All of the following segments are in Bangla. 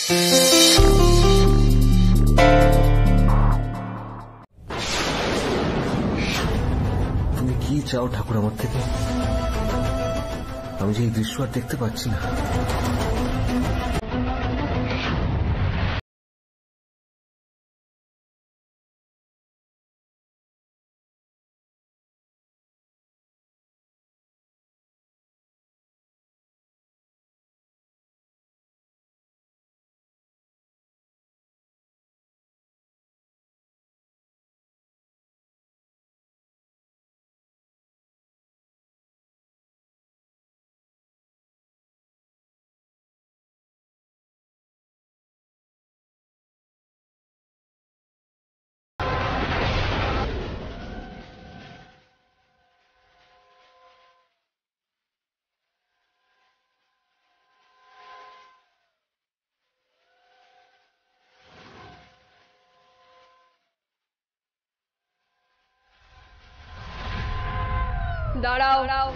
তুমি কি চাও ঠাকুর আমার থেকে? আমি যে এই দৃশ্য আর দেখতে পাচ্ছি না। দাঁড়াও।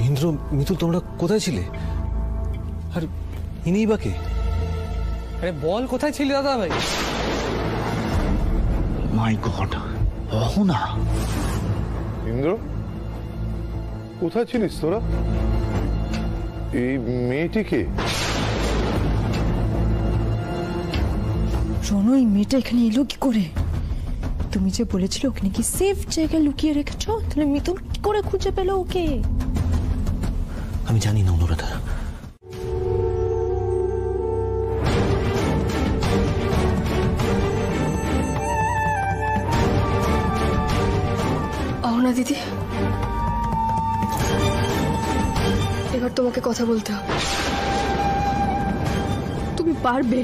ইন্দ্র, মিতুল, তোমরা কোথায় ছিলে? আর ইনিই বা কে? আরে বল, কোথায় ছিলি দাদা ভাই? মাই গড, অহনা! ইন্দ্র, কোথায় ছিলিস তোরা? এই মেয়েটিকে? রনো, এই মেয়েটা এখানে এলো কি করে? তুমি যে বলেছিলে ওকে নাকি সেফ জায়গায় লুকিয়ে রেখেছ, তাহলে মিতুল কি করে খুঁজে পেল ওকে? আমি জানি না অনুরাধা। অহনা দিদি, এবার তোমাকে কথা বলতে হবে। তুমি পারবে।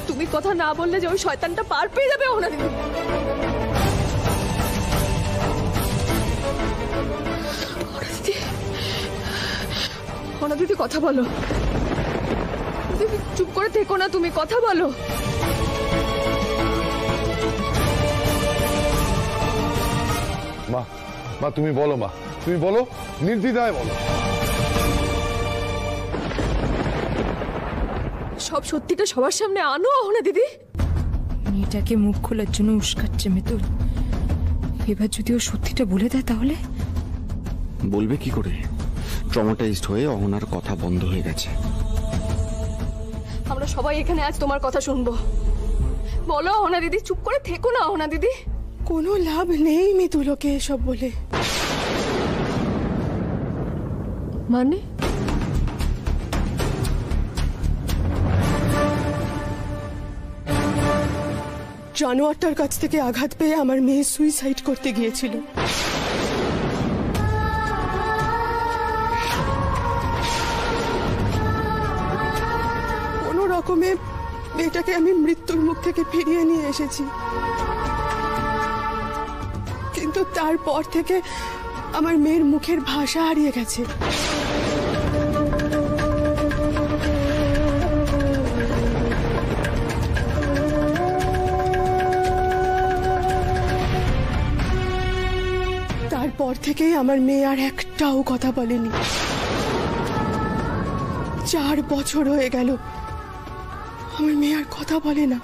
তুমি কথা না বললে যে ওই শয়তানটা পার পেয়ে যাবে অহনা দিদি। অহনা দিদি, কথা বলো। দিদি, চুপ করে থেকো না, তুমি কথা বলো। মা, মা তুমি বলো, মা তুমি বলো, নির্দ্বিধায় বলো। সব সত্যিটা সবার সামনে আনো অহনা দিদি। মেয়েটাকে মুখ খোলার জন্য উস্কাচ্ছে মিতুল। এবার যদি ও সত্যিটা বলে দেয় তাহলে? বলবে কি করে? ট্রমাটাইজড হয়ে অহনার কথা বন্ধ হয়ে গেছে। আমরা সবাই এখানে আজ তোমার কথা শুনবো। বলো অহনা দিদি, চুপ করে থেকো না অহনা দিদি। কোনো লাভ নেই মিতুলকে এসব বলে। মানে? জানোয়ারটার কাছ থেকে আঘাত পেয়ে আমার মেয়ে সুইসাইড করতে গিয়েছিল। কোনো রকমে মেয়েটাকে আমি মৃত্যুর মুখ থেকে ফিরিয়ে নিয়ে এসেছি, কিন্তু তারপর থেকে আমার মেয়ের মুখের ভাষা হারিয়ে গেছে। তারপর থেকেই আমার মেয়ে আর একটাও কথা বলেনি। 4 বছর হয়ে গেল আমার মেয়ে আর কথা বলে না।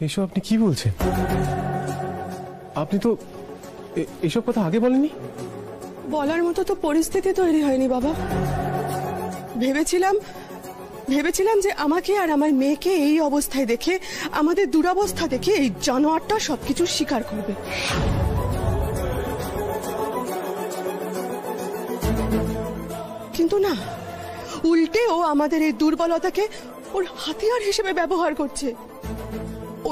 এসব আপনি কি বলছেন? আপনি তো এসব কথা আগে বলেননি। বলার মতো তো পরিস্থিতি তৈরি হয়নি বাবা। ভেবেছিলাম যে আমাকে আর আমার মেয়েকে এই অবস্থায় দেখে, আমাদের দুরবস্থা দেখে এই জানোয়ারটা সবকিছু স্বীকার করবে। কিন্তু না, উল্টে ও আমাদের এই দুর্বলতাকে ওর হাতিয়ার হিসেবে ব্যবহার করছে। ও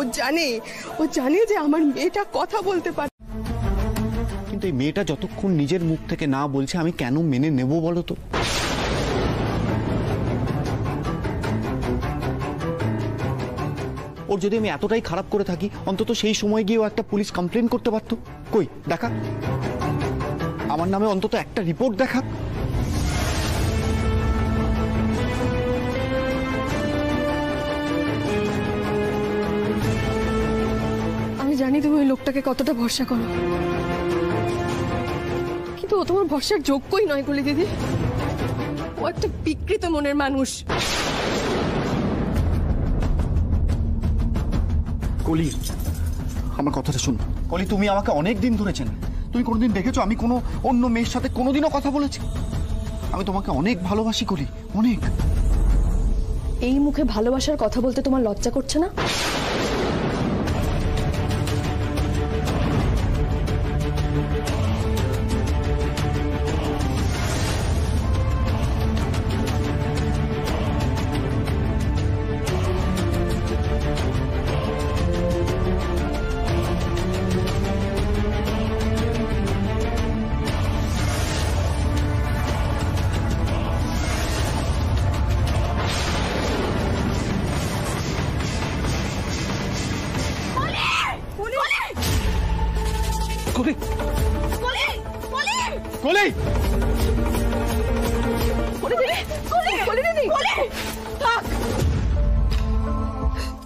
জানে যে আমার মেয়েটা কথা বলতে পারে। কিন্তু এই মেয়েটা যতক্ষণ নিজের মুখ থেকে না বলছে আমি কেন মেনে নেব বলো তো? ওর যদি আমি এতটাই খারাপ করে থাকি, অন্তত সেই সময় গিয়ে ও একটা পুলিশ কমপ্লেন করতে পারতো। কই দেখা, আমার নামে অন্তত একটা রিপোর্ট দেখা। আমি জানি তুমি ওই লোকটাকে কতটা ভরসা করো, কিন্তু ও তোমার ভরসার যোগ্যই নয় কলি দিদি। ও একটা বিকৃত মনের মানুষ। কলি, আমার কথাটা শুন। কলি, তুমি আমাকে অনেক দিন ধরে চেনো। তুমি কোনোদিন দেখেছো আমি কোনো অন্য মেয়ের সাথে কোনোদিনও কথা বলেছি? আমি তোমাকে অনেক ভালোবাসি কলি, অনেক। এই মুখে ভালোবাসার কথা বলতে তোমার লজ্জা করছে না?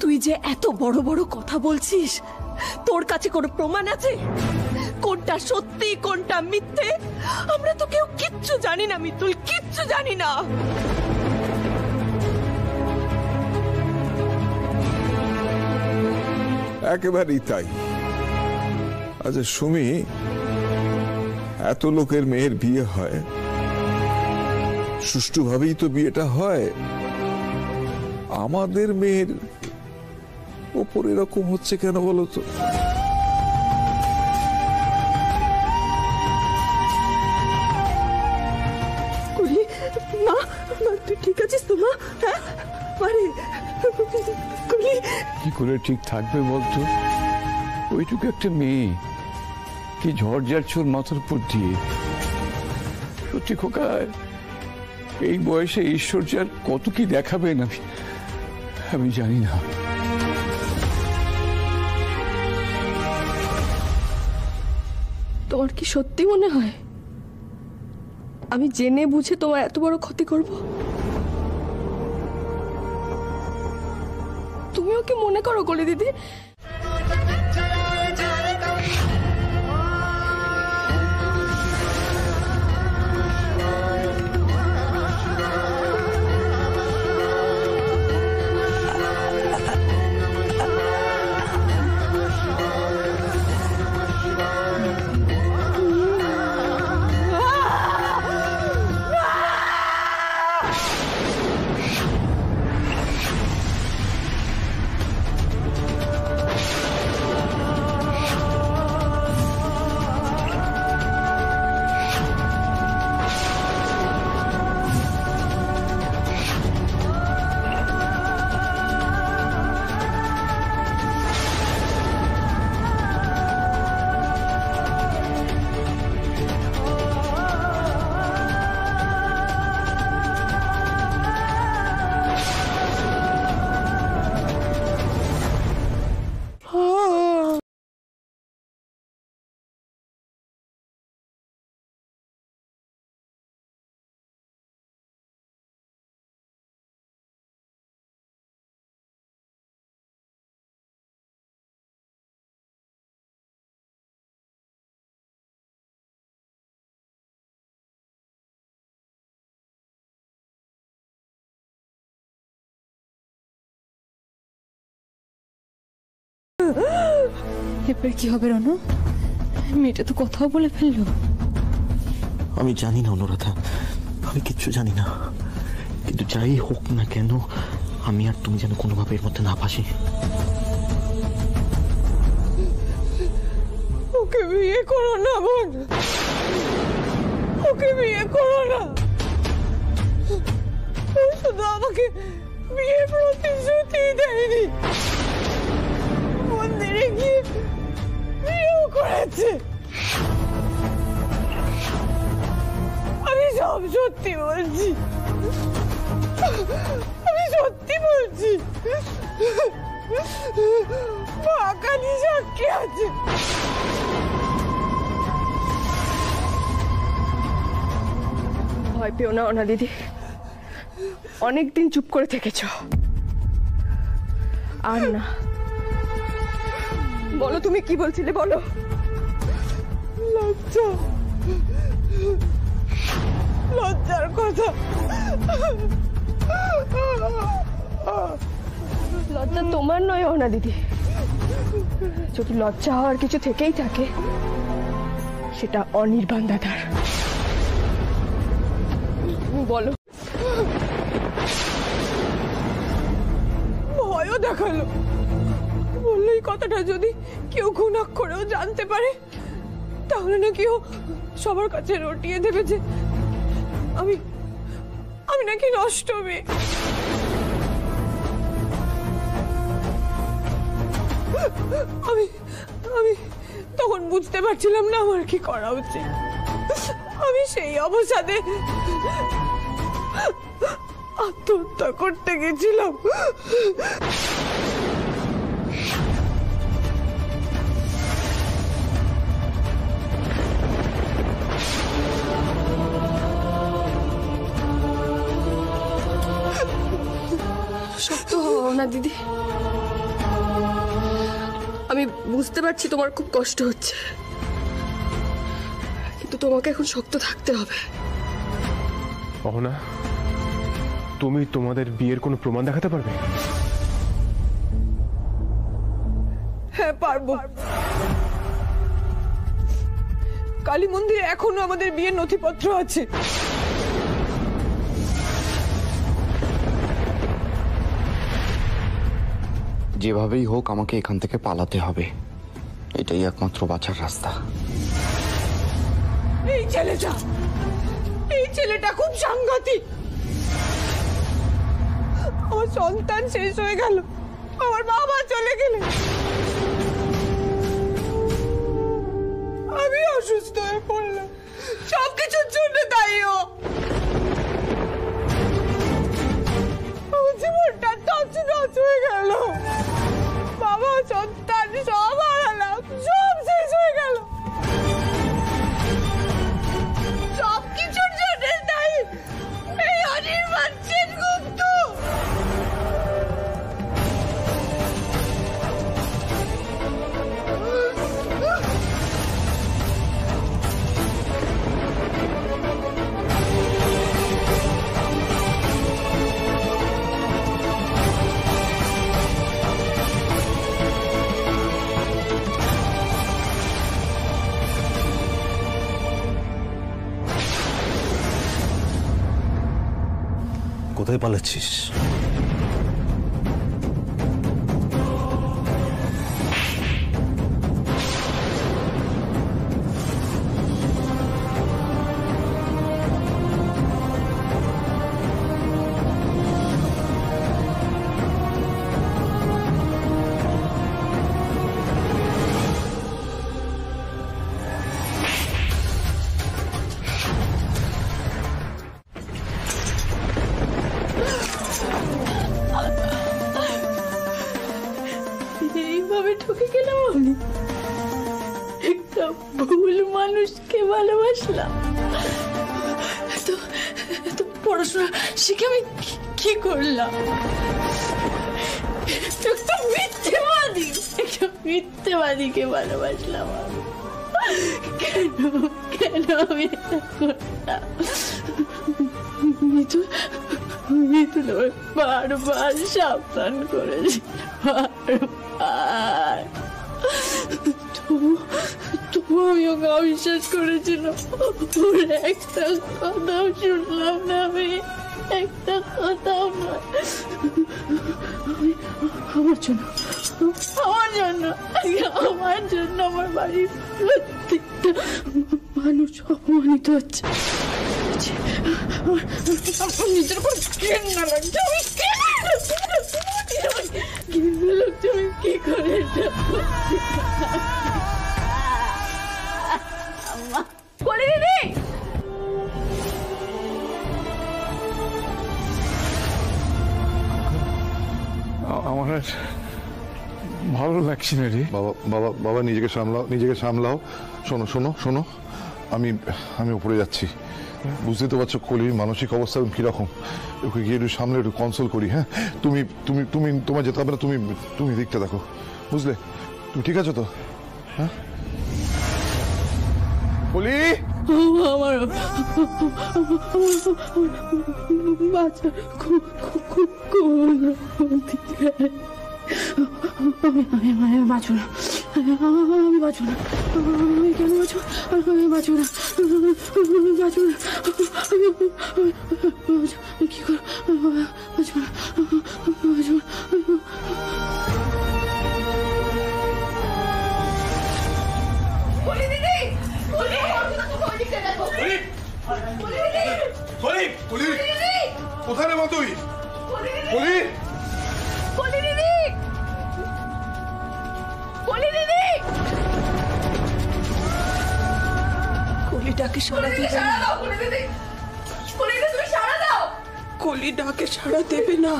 তুই যে এত বড় বড় কথা বলছিস, তোর কাছে কোনো প্রমাণ আছে? কোনটা সত্যি কোনটা মিথ্যে আমরা তো কেউ কিচ্ছু জানি না মিতুল, কিচ্ছু জানি না। একেবারেই তাই। আচ্ছা সুমি, এত লোকের মেয়ের বিয়ে হয়, সুষ্ঠুভাবেই তো বিয়েটা হয়। আমাদের মেয়ের ওপর এরকম হচ্ছে কেন বলো তো? মা, তুই ঠিক আছিস তো মা? হ্যাঁ, কি করে ঠিক থাকবে বলতো? ওইটুকু একটা মেয়ে, কি ঝড় যাচ্ছে ওর মাথার উপর দিয়ে। সত্যি খোকা, এই বয়সে ঈশ্বর যার কত কি দেখাবেন আমি জানি না। তোমার কি সত্যি মনে হয় আমি জেনে বুঝে তোমার এত বড় ক্ষতি করব? তুমিও কি মনে করো গলি দিদি? এবার কি হবে রনু? মেয়েটা তো কথাও বলে ফেললো। আমি জানি না অনুরাধা, আমি কিচ্ছু জানি না, কিন্তু যাই হোক না কেন আমি আর তুমি যেন কোনোভাবে এর মধ্যে না ফাঁসি। ওকে বিয়ে করো না বোন, ওকে বিয়ে করো না। ও শুধু আমাকে বিয়ের প্রতিশ্রুতি দেয়নি, মন্দিরে গিয়ে বিয়েও করেছে। আমি সব সত্যি বলছি, আমি সত্যি বলছি। কালী সাক্ষী আছে। ভয় পেও না অনা দিদি, অনেকদিন চুপ করে থেকেছ, আর না। বলো তুমি কি বলছিলে, বলো। লজ্জা, লজ্জার কথা। লজ্জা তোমার নয় অনা দিদি, যদি লজ্জা হওয়ার কিছু থেকেই থাকে সেটা অনির্বাণ দাদার। বলো। ভয়ও দেখালো, বললো এই কথাটা যদি কেউ ঘুণাক করেও জানতে পারে তাহলে না কেউ সবার কাছে রটিয়ে দেবে যে আমি আমি নাকি নষ্ট মেয়ে। আমি আমি তখন বুঝতে পারছিলাম না আমার কি করা উচিত। আমি সেই অবসাদে আত্মহত্যা করতে গেছিলাম। শক্ত হও না দিদি, আমি বুঝতে পারছি তোমার খুব কষ্ট হচ্ছে, কিন্তু তোমাকে এখন শক্ত থাকতে হবে। অহনা, তুমি তোমাদের বিয়ের কোনো প্রমাণ দেখাতে পারবে? হ্যাঁ পারবো। কালী মন্দিরে এখনো আমাদের বিয়ের নথিপত্র আছে। যেভাবেই হোক আমাকে এখান থেকে পালাতে হবে, এটাই একমাত্র বাঁচার রাস্তা। এই ছেলেটা খুব সাংঘাতিক। আমার সন্তান শেষ হয়ে গেল, আমার বাবা চলে গেলে, আমি অসুস্থ হয়ে পড়লাম, সবকিছুর জন্য দায়ী ও। আমার জীবনটা তছনছ হয়ে গেল, বাবা সন্তান সব হারালাম, সব শেষ হয়ে গেল, সবকিছুর জন্য দায়ী এই অনির্বাণ সেনগুপ্ত। কোথায় পালাচ্ছিস? এইভাবে ঠকে গেলাম আমি, একটা ভুল মানুষকে ভালোবাসলাম। তো পড়াশোনা শিখে আমি কি করলাম? একটা মিথ্যেবাদীকে ভালোবাসলাম। কেন কেন আমি এটা করলাম? মিথুন বারবার সাবধান করেছি, বারবার। তবু আমি ওকে অবিশ্বাস করেছিলাম। ওর একটা কথাও শুনলাম না আমি, একটা কথাও না। আমার জন্য আমার বাড়ির প্রত্যেকটা মানুষ অপমানিত হচ্ছে। আমার নিজের উপর ঘৃণা লাগছে, আমি ঘৃণা লাগছে, আমি কি করে এটা কলি দিদি, আমার আর ভালো লাগছে না রে। বাবা বাবা বাবা নিজেকে সামলাও, নিজেকে সামলাও। শোনো শোনো শোনো, আমি আমি উপরে যাচ্ছি। বুঝতে তো পারছো কলির মানসিক অবস্থা কিরকম। ওকে গিয়ে একটু সামলে একটু কনসোল করি। হ্যাঁ, তুমি তুমি তুমি তোমার যেতে হবে না, তুমি তুমি দিকটা দেখো, বুঝলে? তুমি ঠিক আছো তো? হ্যাঁ কলি, আমার বাচ্চা খুব আমি বাঁচব না, আমি বাঁচব না, আমি কেন বাঁচব, আমি বাঁচব না, বাঁচব না, কি করব, বাঁচব না, বাঁচব না। কোথায় রে মা তুই? কলি, কলি দিদি, কলি দিদি, কলি ডাকে সাড়া দেবে না। কলি দিদি, কলি দিদি তুমি সাড়া দাও। কলি ডাকে সাড়া দেবে না।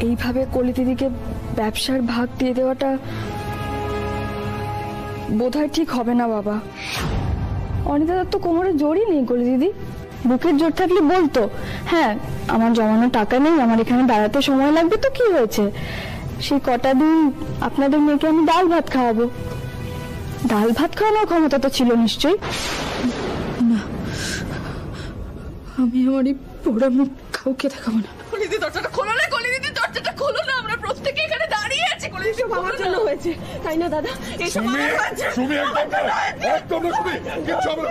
এইভাবে কলি দিদিকে ব্যবসার ভাগ দিয়ে দেওয়াটা বোধহয় ঠিক হবে না বাবা। অনিতাদার তো কোমরে জোরই নেই কলি দিদি। বুকের জোর থাকলে বলতো, হ্যাঁ আমার জমানো টাকা নেই, আমার এখানে দাঁড়াতে সময় লাগবে, তো কি হয়েছে, সেই কটা দিন আপনাদের মেয়েকে আমি ডাল ভাত খাওয়াবো। ডাল ভাত খাওয়ানোর ক্ষমতা তো ছিল নিশ্চয়ই। না, আমি আমার এই পোড়া মুখ কাউকে দেখাবো না। কলি দিদি দরজাটা খোলো না, কলি দিদি দরজাটা খোলো না, আমরা প্রত্যেকে এখানে দাঁড়িয়ে আছি। কলি দিদি আমার জন্য হয়েছে, তাই না দাদা? এসব আমার হয়েছে। তুমি একদম না, তুমি কিচ্ছু হবে না।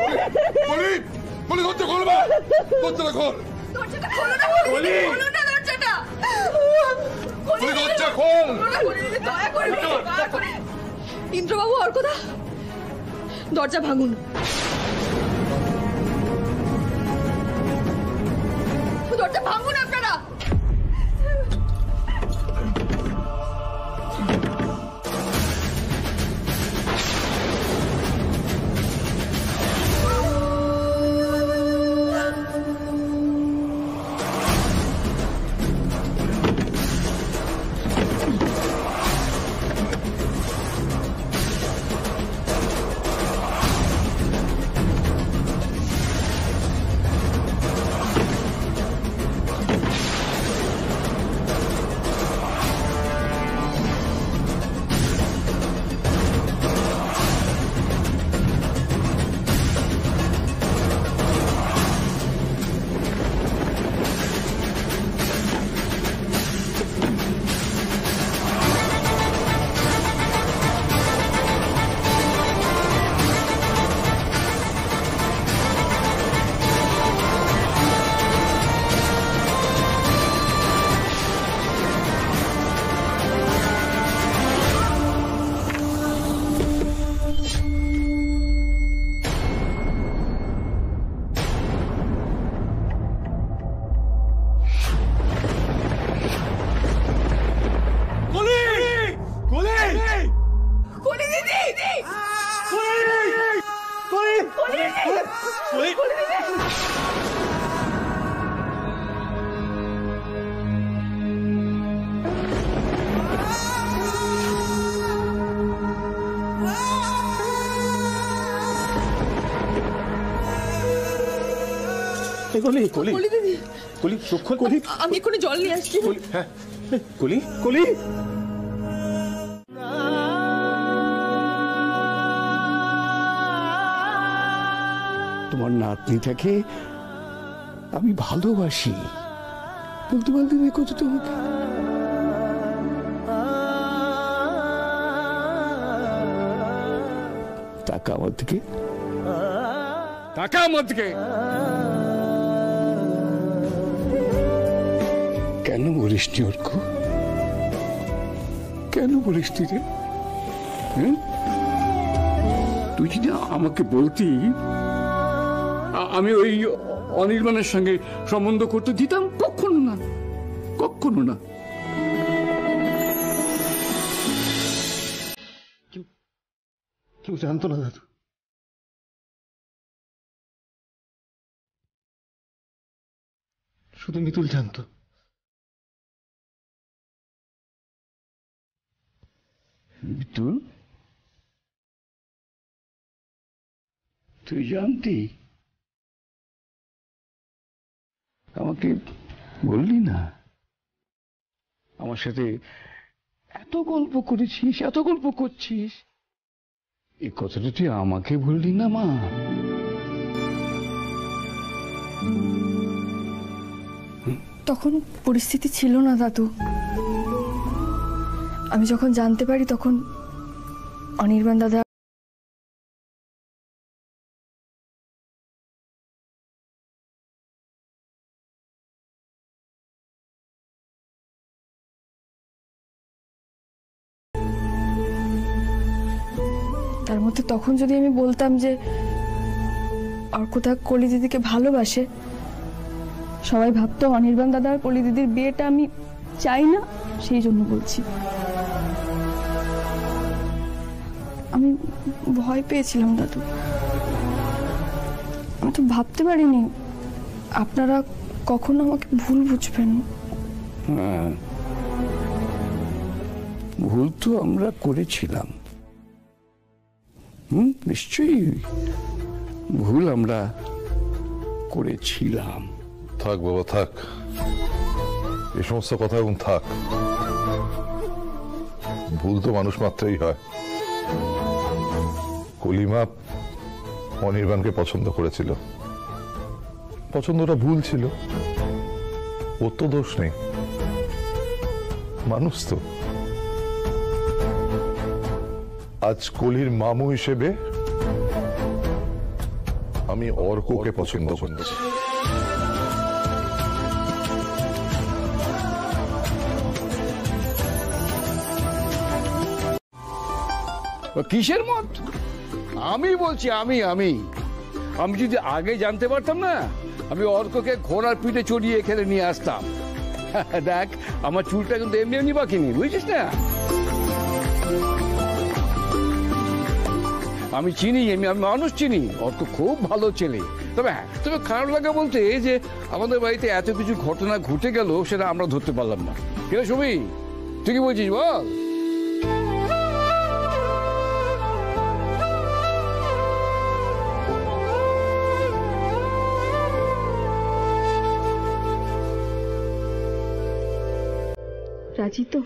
কলি, কলি দরজা খোল, মা দরজাটা খোল, দরজাটা খোলো না, কলি দিদি খোলো না দরজাটা, কলি দরজা খোল। কলি দিদি দয়া করে, দয়া করে। ইন্দ্রবাবু, অর্কদা, দরজা ভাঙুন। দরজা ভাঙুন আপনারা। কলি, কলি, কলি দিদি, কলি, চোখ খোল, কলি। আমি এক্ষুনি জল নিয়ে আসছি। হ্যাঁ, কলি, কলি। আমার নাতনিটাকে আমি ভালোবাসি, বলতে পারলি না কত তোমাকে? টাকা আমার দিকে, টাকা আমার দিকে। কেন বলিস নি অর্ক? কেন বলিস নি রে? তুই যদি আমাকে বলতি, আমি ওই অনির্বাণের সঙ্গে সম্বন্ধ করতে দিতাম? কখনো না, কখনো না। কেউ জানতো না দাদু। শুধু মিতুল জানতো। মিতুল, তুই জানতি? আমাকে বললি না? আমার সাথে এত গল্প করেছিস, এত গল্প করছিস, এই কথাটা তুই আমাকে বললি না মা? তখন পরিস্থিতি ছিল না দাদু। আমি যখন জানতে পারি তখন অনির্বাণ দাদা তার মধ্যে তখন যদি আমি বলতাম যে অর্কদা কলি দিদিকে ভালোবাসে, সবাই ভাবতো অনির্বাণ দাদা আর কলি দিদির বিয়েটা আমি চাই না, সেই জন্য বলছি। আমি ভয় পেয়েছিলাম দাদু। আমি তো ভাবতে পারিনি আপনারা কখনো আমাকে ভুল বুঝবেন। ভুল তো আমরা করেছিলাম, নিশ্চয়ই ভুল আমরা করেছিলাম। থাক বাবা থাক, এই সমস্ত কথা এখন থাক। ভুল তো মানুষ মাত্রই হয়। কলিমা অনির্বাণকে পছন্দ করেছিল, পছন্দটা ভুল ছিল, ওর তো দোষ নেই, মানুষ তো। আজ কলির মামু হিসেবে আমি অর্ককে পছন্দ করছি। কিসের মত? আমি বলছি, আমি আমি আমি যদি আগে জানতে পারতাম না, আমি অর্ককে ঘোড়ার পিঠে চড়িয়ে এখানে নিয়ে আসতাম। দেখ, আমার চুলটা কিন্তু এমনি এমনি বাকি নেই, বুঝছিস না? আমি চিনি, আমি মানুষ চিনি, অর্ক খুব ভালো ছেলে। তবে হ্যাঁ, তবে খারাপ লাগা বলতে যে আমাদের বাড়িতে এত কিছু ঘটনা ঘটে গেল, সেটা আমরা ধরতে পারলাম না। কেন সুমি, তুই কি বলছিস বল? রাজি তো?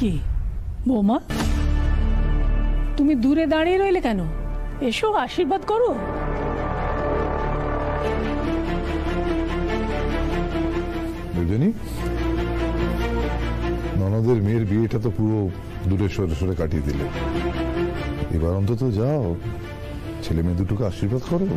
কি বৌমা, তুমি দূরে দাঁড়িয়ে রইলে কেন? এসো, আশীর্বাদ করো। বুঝলি, ননদের মেয়ের বিয়েটা তো পুরো দূরে সরে সরে কাটিয়ে দিলে, এবার অন্তত যাও, ছেলে মেয়ে দুটোকে আশীর্বাদ করো।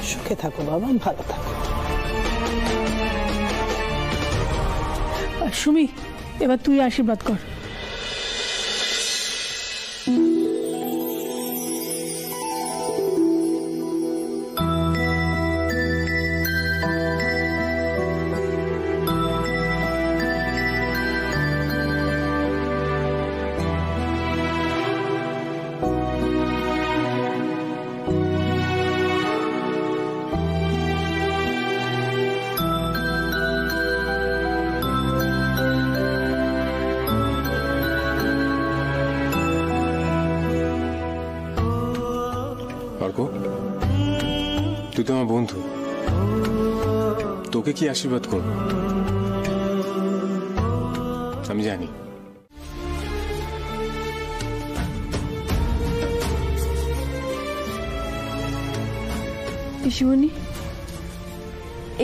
সুখে থাকো বাবা, ভালো থাকো। সুমি, এবার তুই আশীর্বাদ কর। তুই তো আমার বন্ধু, তোকে কি আশীর্বাদ করব আমি জানি। পিসিমণি,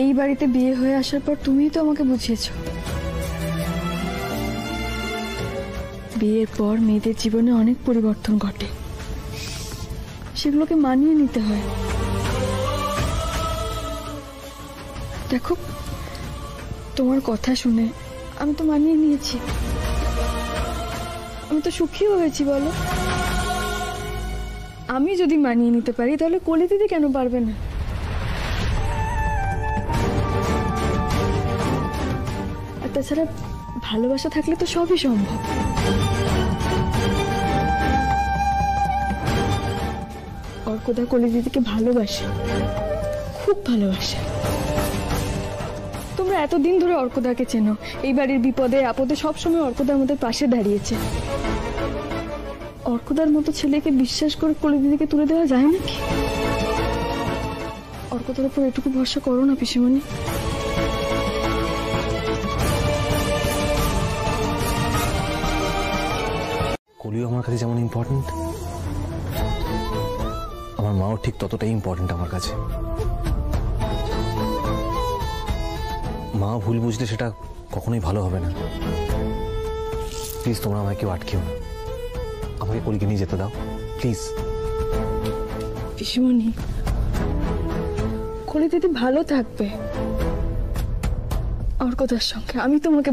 এই বাড়িতে বিয়ে হয়ে আসার পর তুমিই তো আমাকে বুঝিয়েছো বিয়ের পর মেয়েদের জীবনে অনেক পরিবর্তন ঘটে, সেগুলোকে মানিয়ে নিতে হয়। দেখো, তোমার কথা শুনে আমি তো মানিয়ে নিয়েছি, আমি তো সুখীও হয়েছি। বলো, আমি যদি মানিয়ে নিতে পারি তাহলে কলি দিদি কেন পারবে না? আর তাছাড়া ভালোবাসা থাকলে তো সবই সম্ভব। অর্কদা কলি দিদিকে ভালোবাসে, খুব ভালোবাসে। তোমরা এতদিন ধরে অর্কদাকে চেনো, এই বাড়ির বিপদে আপদে সবসময় অর্কদার মধ্যে পাশে দাঁড়িয়েছে। অর্কদার মতো ছেলেকে বিশ্বাস করে কলি দিদিকে তুলে দেওয়া যায় নাকি? অর্কদার উপর এটুকু ভরসা করো না পিসিমণি। কলিও আমার কাছে যেমন ইম্পর্টেন্ট, আমার মাও ঠিক ততটাই ইম্পর্টেন্ট আমার কাছে। মা ভুল বুঝলে সেটা কখনোই ভালো হবে না। প্লিজ তোমরা আমাকে কেউ আটকেও না, আমাকে কলিকে নিয়ে যেতে দাও প্লিজ। পিসিমণি, কলি দিদি ভালো থাকবে অর্কদার সঙ্গে, আমি তোমাকে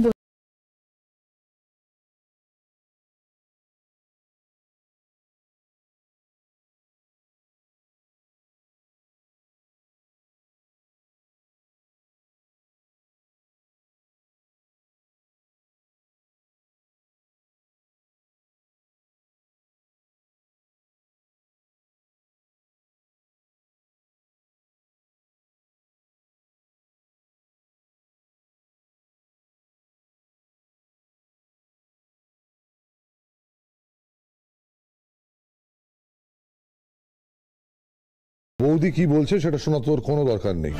বৌদি কি বলছে সেটা শোনা তোর কোনো দরকার নেই।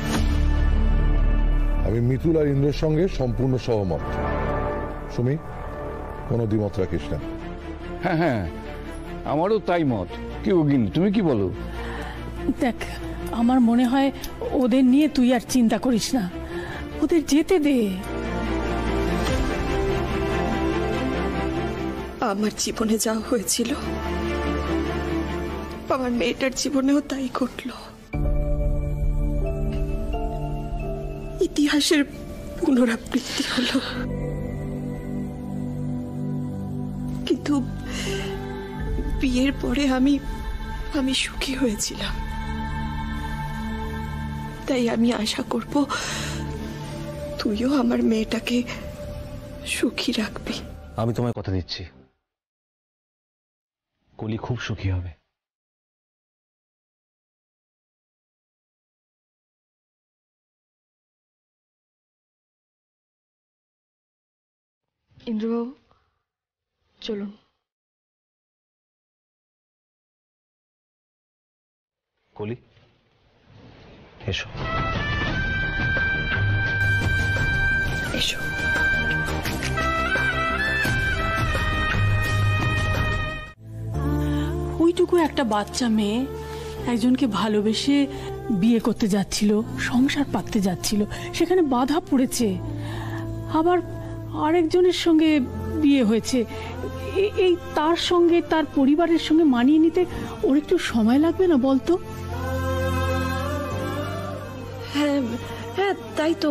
আমি মিতুল আর ইন্দ্রের সঙ্গে সম্পূর্ণ সহমত। সুমি, কোনো দ্বিমত রাখিস না। হ্যাঁ হ্যাঁ, আমারও তাই মত। কি গিন, তুমি কি বলো? দেখ, আমার মনে হয় ওদের নিয়ে তুই আর চিন্তা করিস না, ওদের যেতে দে। আমার জীবনে যা হয়েছিল আমার মেয়েটার জীবনেও তাই ঘটল। ইতিহাসের পুনরাবৃত্তি হলো, কিন্তু বিয়ের পরে আমি সুখী হয়েছিলাম। তাই আমি আশা করব তুইও আমার মেয়েটাকে সুখী রাখবি। আমি তোমায় কথা দিচ্ছি, কলি খুব সুখী হবে। ইন্দ্রবাবু চলুন। কলি এসো এসো। ওইটুকু একটা বাচ্চা মেয়ে একজনকে ভালোবেসে বিয়ে করতে যাচ্ছিল, সংসার পাততে যাচ্ছিল, সেখানে বাধা পড়েছে, আবার আরেকজনের সঙ্গে বিয়ে হয়েছে। এই তার সঙ্গে তার পরিবারের সঙ্গে মানিয়ে নিতে ওর একটু সময় লাগবে না বলতো? হ্যাঁ হ্যাঁ, তাই তো,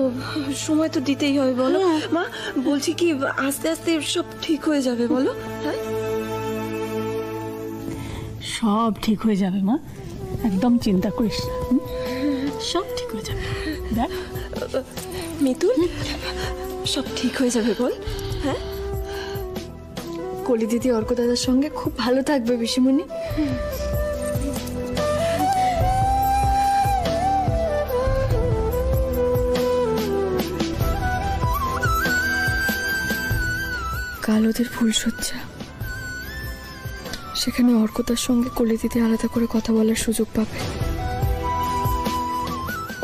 সময় তো দিতেই হবে বলো। মা বলছি কি, আস্তে আস্তে সব ঠিক হয়ে যাবে বলো। হ্যাঁ, সব ঠিক হয়ে যাবে মা, একদম চিন্তা করিস না, সব ঠিক হয়ে যাবে। দেখ মিতুল, সব ঠিক হয়ে যাবে বল। হ্যাঁ, কলি দিদি অর্ক দাদার সঙ্গে খুব ভালো থাকবে পিসিমণি। কাল ওদের ফুলসজ্জা, সেখানে অর্কতার সঙ্গে কলি দিদি আলাদা করে কথা বলার সুযোগ পাবে।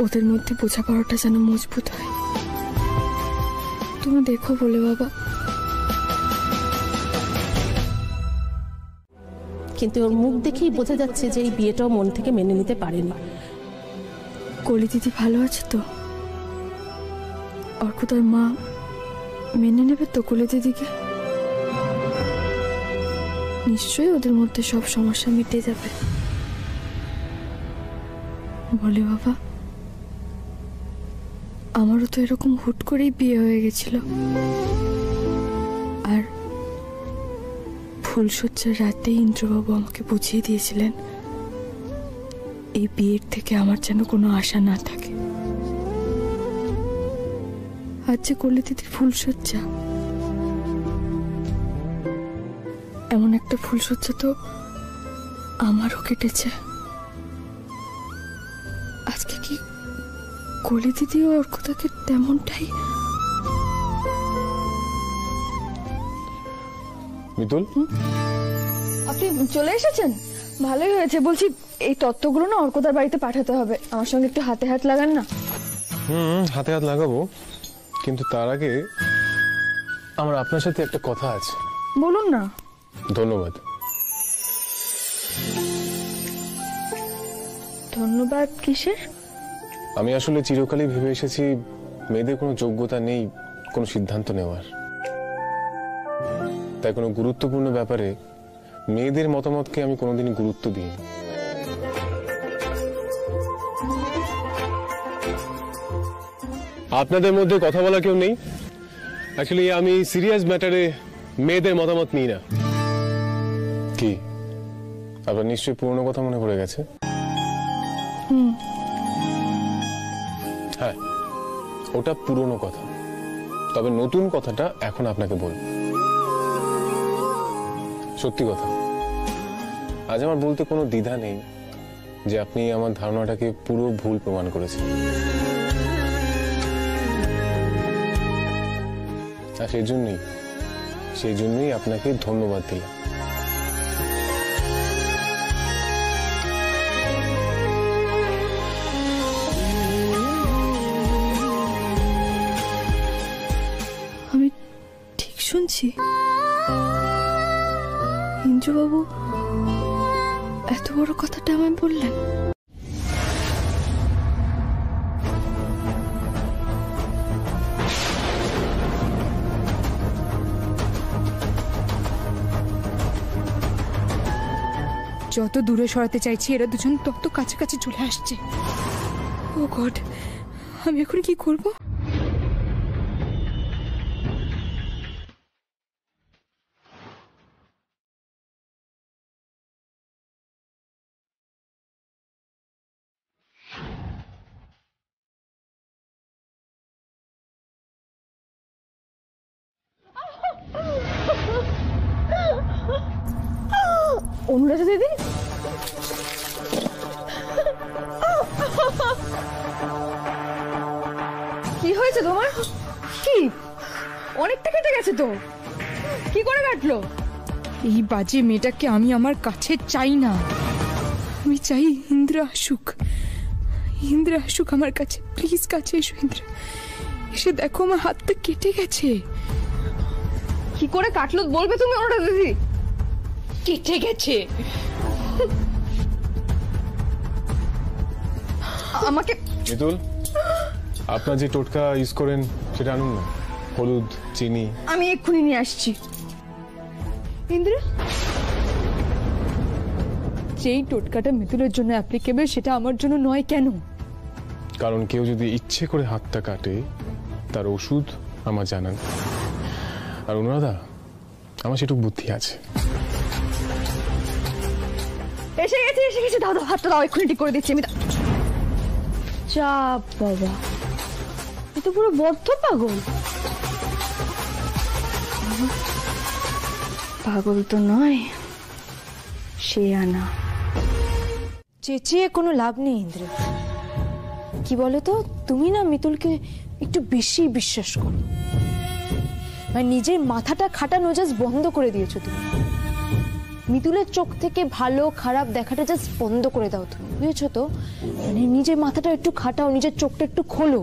ওদের মধ্যে বোঝাপড়াটা যেন মজবুত হয়। তুমি দেখো বলে বাবা। কিন্তু ওর মুখ দেখেই বোঝা যাচ্ছে যে এই বিয়েটাও মন থেকে মেনে নিতে পারেনি। কলি দিদি ভালো আছে তো? অর্কতার মা মেনে নেবে তো কলি দিদিকে? নিশ্চয়ই ওদের মধ্যে সব সমস্যা মিটে যাবে বলে বাবা। আমারও তো এরকম হুট করেই বিয়ে হয়ে গেছিল, আর ফুলসজ্জার রাতেই ইন্দ্রবাবু আমাকে বুঝিয়ে দিয়েছিলেন এই বিয়ের থেকে আমার যেন কোনো আশা না থাকে। আজ যে কলি দিদির ফুলসজ্জা, এমন একটা ফুলসজ্জা তো আমারও কেটেছে। আজকে কি কলি দিদি ও অর্কতাকে তেমনটাই? মিতুল, আপনি চলে এসেছেন, ভালোই হয়েছে। বলছি এই তত্ত্বগুলো না অর্কতার বাড়িতে পাঠাতে হবে, আমার সঙ্গে একটু হাতে হাত লাগান না। হাতে হাত লাগাবো, কিন্তু তার আগে আমার আপনার সাথে একটা কথা আছে। বলুন না। ধন্যবাদ। ধন্যবাদ কিসের? আমি আসলে চিরকালই ভেবে এসেছি মেয়েদের কোনো যোগ্যতা নেই কোনো সিদ্ধান্ত নেওয়ার, তাই কোনো গুরুত্বপূর্ণ ব্যাপারে মেয়েদের মতামতকে আমি কোনোদিনই গুরুত্ব দিইনি। আপনাদের মধ্যে কথা বলা কেউ নেই? অ্যাকচুয়ালি আমি সিরিয়াস ম্যাটারে মেয়েদের মতামত নিই না। কি আপনার নিশ্চয়ই পুরনো কথা মনে পড়ে গেছে? হ্যাঁ, ওটা পুরনো কথা, তবে নতুন কথাটা এখন আপনাকে বলব। সত্যি কথা, আজ আমার বলতে কোনো দ্বিধা নেই যে আপনি আমার ধারণাটাকে পুরো ভুল প্রমাণ করেছেন, আর সেই জন্যই আপনাকে ধন্যবাদ দিলাম। আমি ঠিক শুনছি? ইন্দ্রবাবু এত বড় কথাটা আমায় বললেন? যত দূরে সরাতে চাইছি এরা দুজন তত কাছাকাছি চলে আসছে। ও গড, আমি এখন কি করব? অনুরাধা দিদি, কি হয়েছে তোমার? কি অনেকটা কেটে গেছে তো, কি করে কাটলো? এই বাজে মেয়েটাকে আমি আমার কাছে চাই না। আমি চাই ইন্দ্র আসুক, ইন্দ্র আসুক আমার কাছে। প্লিজ কাছে এসো ইন্দ্র, এসে দেখো আমার হাতটা কেটে গেছে। কি করে কাটলো বলবে তুমি অনুরাধা দিদি? কেটে গেছে। আমাকে মিতুল, আপনার যে টোটকা ইউজ করেন সেটা আনুন না, হলুদ, চিনি। আমি এক্ষুনি নিয়ে আসছি। ইন্দ্র, যেই টোটকাটা মিতুলের জন্য অ্যাপ্লিকেবল সেটা আমার জন্য নয় কেন? কারণ কেউ যদি ইচ্ছে করে হাতটা কাটে তার ওষুধ আমার জানান। আর অনুরাধা, আমার সেটুকু বুদ্ধি আছে। এসে গেছে, দাও দাও, হাতটা দাও, এক্ষুনি ঠিক করে দিচ্ছি আমি। চাপ বাবা, এ তো পুরো বদ্ধ পাগল। পাগল তো নয়, সে আনা। চেঁচিয়ে কোনো লাভ নেই ইন্দ্র। কি বলো তো, তুমি না মিতুলকে একটু বেশি বিশ্বাস করো, মানে নিজের মাথাটা খাটানো জাস্ট বন্ধ করে দিয়েছো তুমি। মিতুলের চোখ থেকে ভালো খারাপ দেখাটা জাস্ট বন্ধ করে দাও তুমি, বুঝেছো তো? মানে নিজের মাথাটা একটু খাটাও, নিজের চোখটা একটু খোলো।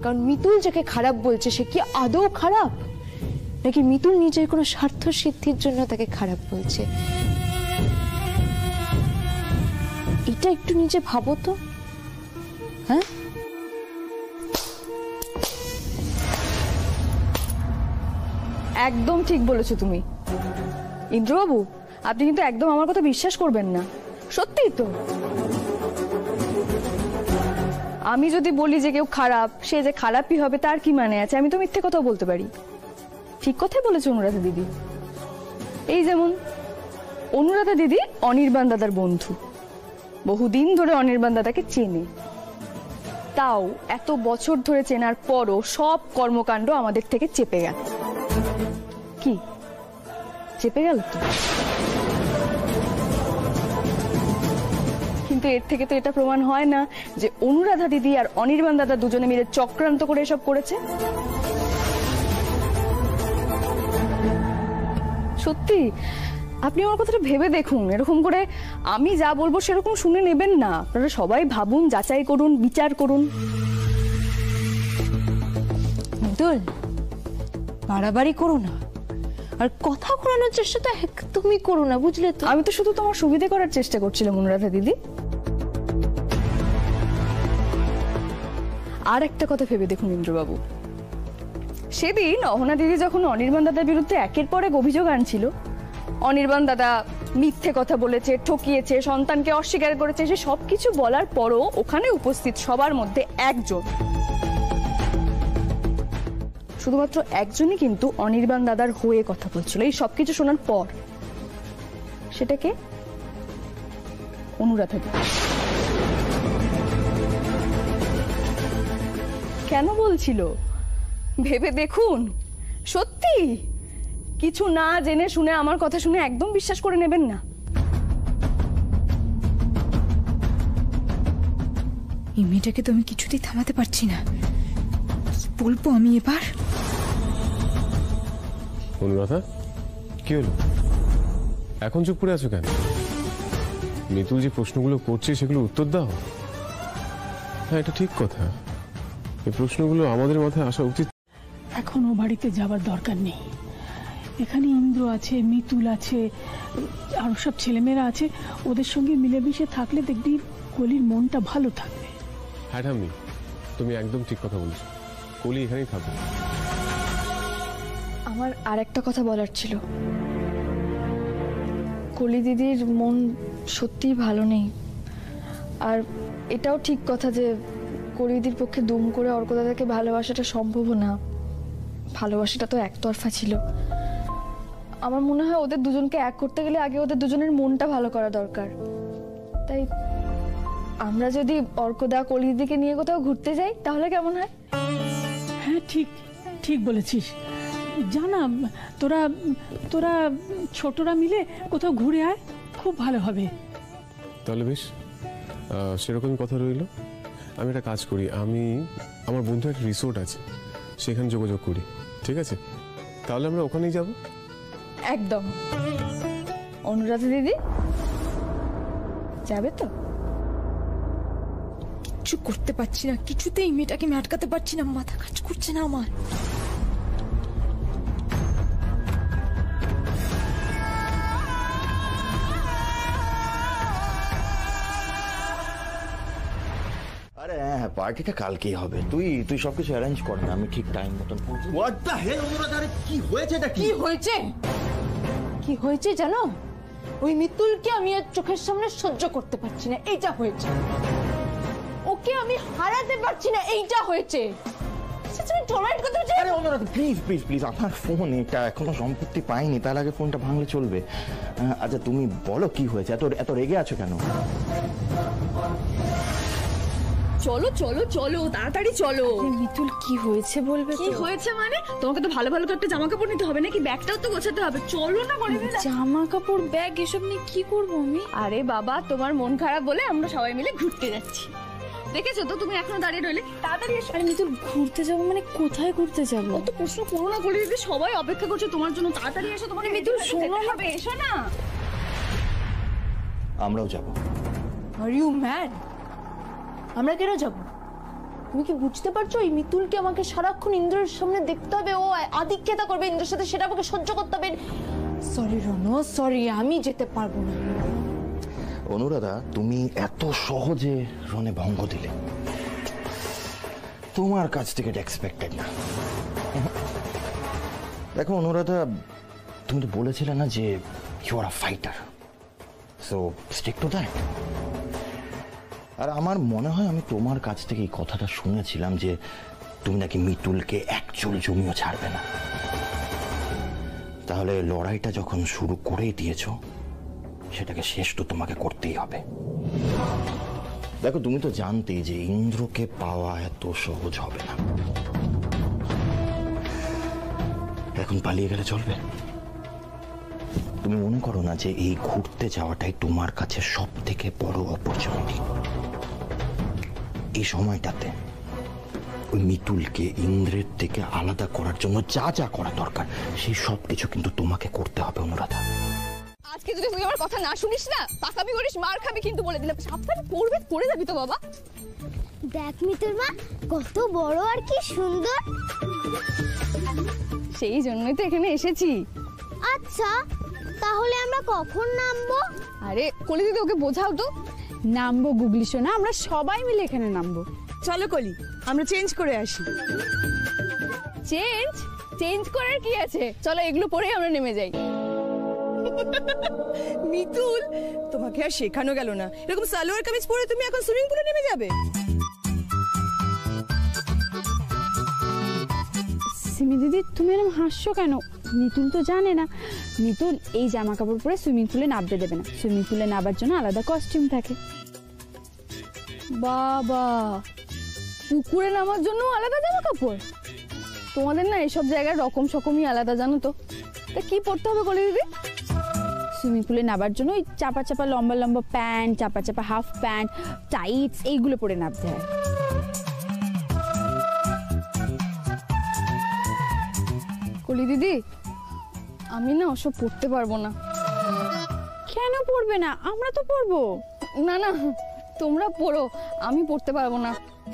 কারণ মিতুল যাকে খারাপ বলছে সে কি আদৌ খারাপ, নাকি মিতুল নিজের কোনো স্বার্থ সিদ্ধির জন্য তাকে খারাপ বলছে? এটা একটু নিজে ভাবো তো। হ্যাঁ, একদম ঠিক বলেছো তুমি ইন্দ্রবাবু। আপনি কিন্তু একদম আমার কথা বিশ্বাস করবেন না, সত্যিই তো। আমি যদি বলি যে কেউ খারাপ, সে যে খারাপই হবে তার কি মানে আছে? আমি তো মিথ্যে কথা বলতে পারি। ঠিক কথাই বলেছো অনুরাধা দিদি। এই যেমন অনুরাধা দিদি অনির্বাণ দাদার বন্ধু, বহুদিন ধরে অনির্বাণ দাদাকে চেনে, তাও এত বছর ধরে চেনার পরও সব কর্মকাণ্ড আমাদের থেকে চেপে গেল। কি চেপে গেল তো? কিন্তু এর থেকে তো এটা প্রমাণ হয় না যে অনুরাধা দিদি আর অনির্বাণ দাদা দুজনে মিলে চক্রান্ত করে এসব করেছে। সত্যি আপনি আমার কথাটা ভেবে দেখুন। এরকম করে আমি যা বলবো সেরকম শুনে নেবেন না, আপনারা সবাই ভাবুন, যাচাই করুন, বিচার করুন। মিতুল, বাড়াবাড়ি করো না, আর কথা ঘোরানোর চেষ্টাটা একদমই করো না, বুঝলে তো? আমি তো শুধু তোমার সুবিধে করার চেষ্টা করছিলাম অনুরাধা দিদি। আর একটা কথা ভেবে দেখুন ইন্দ্রবাবু, সেদিন অহনা দিদি যখন অনির্বাণ দাদার বিরুদ্ধে একের পর এক অভিযোগ আনছিল, অনির্বাণ দাদা মিথ্যে কথা বলেছে, ঠকিয়েছে, সন্তানকে অস্বীকার করেছে, সে সবকিছু বলার পরও ওখানে উপস্থিত সবার মধ্যে একজন, শুধুমাত্র একজনই কিন্তু অনির্বাণ দাদার হয়ে কথা বলছিল এই সবকিছু শোনার পর। সেটাকে অনুরাধা দিদি। কেন বলছিল ভেবে দেখুন। সত্যি কিছু না জেনে শুনে আমার কথা শুনে একদম বিশ্বাস করে নেবেন না। এই মেয়েটাকে তো আমি কিছুতেই থামাতে পারছি না, কি বলবো আমি এবার? অনুরাধা, কি হলো? এখন চুপ করে আছো কেন? মিতুল যে প্রশ্নগুলো করছে সেগুলো উত্তর দাও। হ্যাঁ, এটা ঠিক কথা, এই প্রশ্নগুলো আমাদের মাথায় আসা উচিত। এখন ও বাড়িতে যাবার দরকার নেই। এখানে ইন্দ্র আছে, মিতুল আছে, আর সব ছেলেমেয়েরা আছে, ওদের সঙ্গে মিলেমিশে থাকলে দেখবি কলির মনটা ভালো থাকবে। হ্যাঁ ঠাম্মি, তুমি একদম ঠিক কথা বলছো, কলি এখানেই থাকবে। আমার আর একটা কথা বলার ছিল। কলি দিদির মন সত্যিই ভালো নেই, আর এটাও ঠিক কথা যে কলি দিদির পক্ষে দুম করে অর্ক দাদাকে ভালোবাসাটা সম্ভব না। ভালোবাসাটা তো একতরফা ছিল। আমার মনে হয় ওদের দুজনকে এক করতে গেলে আগে ওদের দুজনের মনটা ভালো করা দরকার। তাই আমরা যদি অর্কদা কলি দিদিকে নিয়ে কোথাও ঘুরতে যাই তাহলে কেমন হয়? হ্যাঁ, ঠিক ঠিক বলেছিস। জানা তোরা তোরা ছোটরা মিলে কোথাও ঘুরে আয়, খুব ভালো হবে। তাহলে বেশ, সেরকমই কথা রইল। আমি একটা কাজ করি, আমি আমার বন্ধু একটা রিসোর্ট আছে, সেখানে যোগাযোগ করি, ঠিক আছে? তাহলে আমরা ওখানেই যাব। একদম। অনুরাধা দিদি যাবে তো? কিচ্ছু করতে পারছি না, কিছুতেই মেয়েটাকে আমি আটকাতে পারছি না, মাথা কাজ করছে না আমার। আরে হ্যাঁ, পার্টিটা কালকেই হবে। তুই সবকিছু অ্যারেঞ্জ কর না, আমি ঠিক টাইম মতন পৌঁছে। হোয়াট দ্য হেল অনুরাধা, আরে কি হয়েছে? এটা কি হয়েছে? কি হয়েছে জানো? ওই মিতুলকে আমি আর চোখের সামনে সহ্য করতে পারছি না, এইটা হয়েছে। ওকে আমি হারাতে পারছি না, এইটা হয়েছে। আরে অনুরাধা প্লিজ প্লিজ প্লিজ, আমার ফোন এটা, এখনো সম্পত্তি পাইনি, তার আগে ফোনটা ভাঙলে চলবে? আচ্ছা তুমি বলো কি হয়েছে, এত রেগে আছো কেন? চলো চলো চলো, তাড়াতাড়ি চলো। মিতুল কি হয়েছে বলবে? কি হয়েছে মানে? তোমাকে তো ভালো ভালো একটা জামা কাপড় নিতে হবে নাকি? ব্যাগটাও তো গোছাতে হবে। চলো না বলে। জামা কাপড়, ব্যাগ এসব নিয়ে কি করবো আমি? আরে বাবা, তোমার মন খারাপ বলে আমরা সবাই মিলে ঘুরতে যাচ্ছি। দেখেছো তো, তুমি এখনো দাঁড়িয়ে রইলে। তাড়াতাড়ি এসো। আরে মিতুল, ঘুরতে যাবো মানে কোথায় ঘুরতে যাবো? অত প্রশ্ন করো না বলে দিদি, সবাই অপেক্ষা করছে তোমার জন্য। তাড়াতাড়ি এসো। তোমার মিতুল শোনো না, এসো না। আমরাও যাবো। Are you mad? আমরা কেন যাবো? তুমি কি বুঝতে পারছো? এই মিতুলকে আমাকে সারাক্ষণ ইন্দ্রের সামনে দেখতে হবে, ও আদিক্ষেতা করবে ইন্দ্রের সাথে, সেটা আমাকে সহ্য করতে হবে। সরি রনো, সরি, আমি যেতে পারবো না। অনুরাধা, তুমি এত সহজে রনে ভঙ্গ দিলে, তোমার কাছ থেকে এটা এক্সপেক্টেড না। দেখো অনুরাধা, তুমি তো বলেছিলে না যে you are a fighter, so stick to that. আর আমার মনে হয় আমি তোমার কাছ থেকে এই কথাটা শুনেছিলাম যে তুমি নাকি মিতুলকে একচুল জমিও ছাড়বে না। তাহলে লড়াইটা যখন শুরু করেই দিয়েছো, সেটাকে শেষ তো তোমাকে করতেই হবে। দেখো তুমি তো জানতেই যে ইন্দ্রকে পাওয়া এত সহজ হবে না। এখন পালিয়ে গেলে চলবে? তুমি মনে করো না যে এই ঘুরতে যাওয়াটাই তোমার কাছে সব থেকে বড় অপরচুনিটি? এই সময়টাতে ওই মিতুলকে ইন্দ্রের থেকে আলাদা করার জন্য যা যা করা দরকার, সেই সব কিছু কিন্তু তোমাকে করতে হবে অনুরাধা। আজকে যদি তুই আমার কথা না শুনিস না, পাকামি করিস, মার খাবি কিন্তু বলে দিলাম। সাবধানে পড়ে যাবি তো বাবা। দেখ মিতুল মা, কত বড় আর কি সুন্দর। সেই জন্যই তো এখানে এসেছি। আচ্ছা, তাহলে আমরা কখন নামবো? আরে কলি দিদি, ওকে বোঝাও তো। নামবো গুগলি সোনা, আমরা সবাই মিলে এখানে নামবো। চলো কলি, আমরা চেঞ্জ করে আসি। চেঞ্জ করার কি আছে? চলো এগুলো পরেই আমরা নেমে যাই। মিতুল, তোমাকে আর শেখানো গেল না, এরকম সালোয়ার কামিজ পরে তুমি এখন সুইমিং পুলে নেমে যাবে? সিমি দিদি, তুমি এরকম হাসছো কেন? মিতুল তো জানে না, মিতুল এই জামা কাপড় পরে সুইমিং পুলে নামতে দেবে না। সুইমিং পুলে নামার জন্য আলাদা কস্টিউম থাকে। বাবা, পুকুরে নামার জন্য আলাদা জামা কাপড়? তোমাদের না এসব জায়গায় রকম সকমই আলাদা, জানো তো। তা কি পড়তে হবে কলি দিদি? সুইমিং পুলে নামার জন্য ওই চাপা চাপা লম্বা লম্বা প্যান্ট, চাপা চাপা হাফ প্যান্ট, টাইটস, এইগুলো পরে নামতে হয়। কলি দিদি, আমি না ওসব পড়তে পারবো না। কেন পড়বে না? আমরা তো পড়বো। না না, তোমরা পড়ো, আমি পড়তে পারবো না।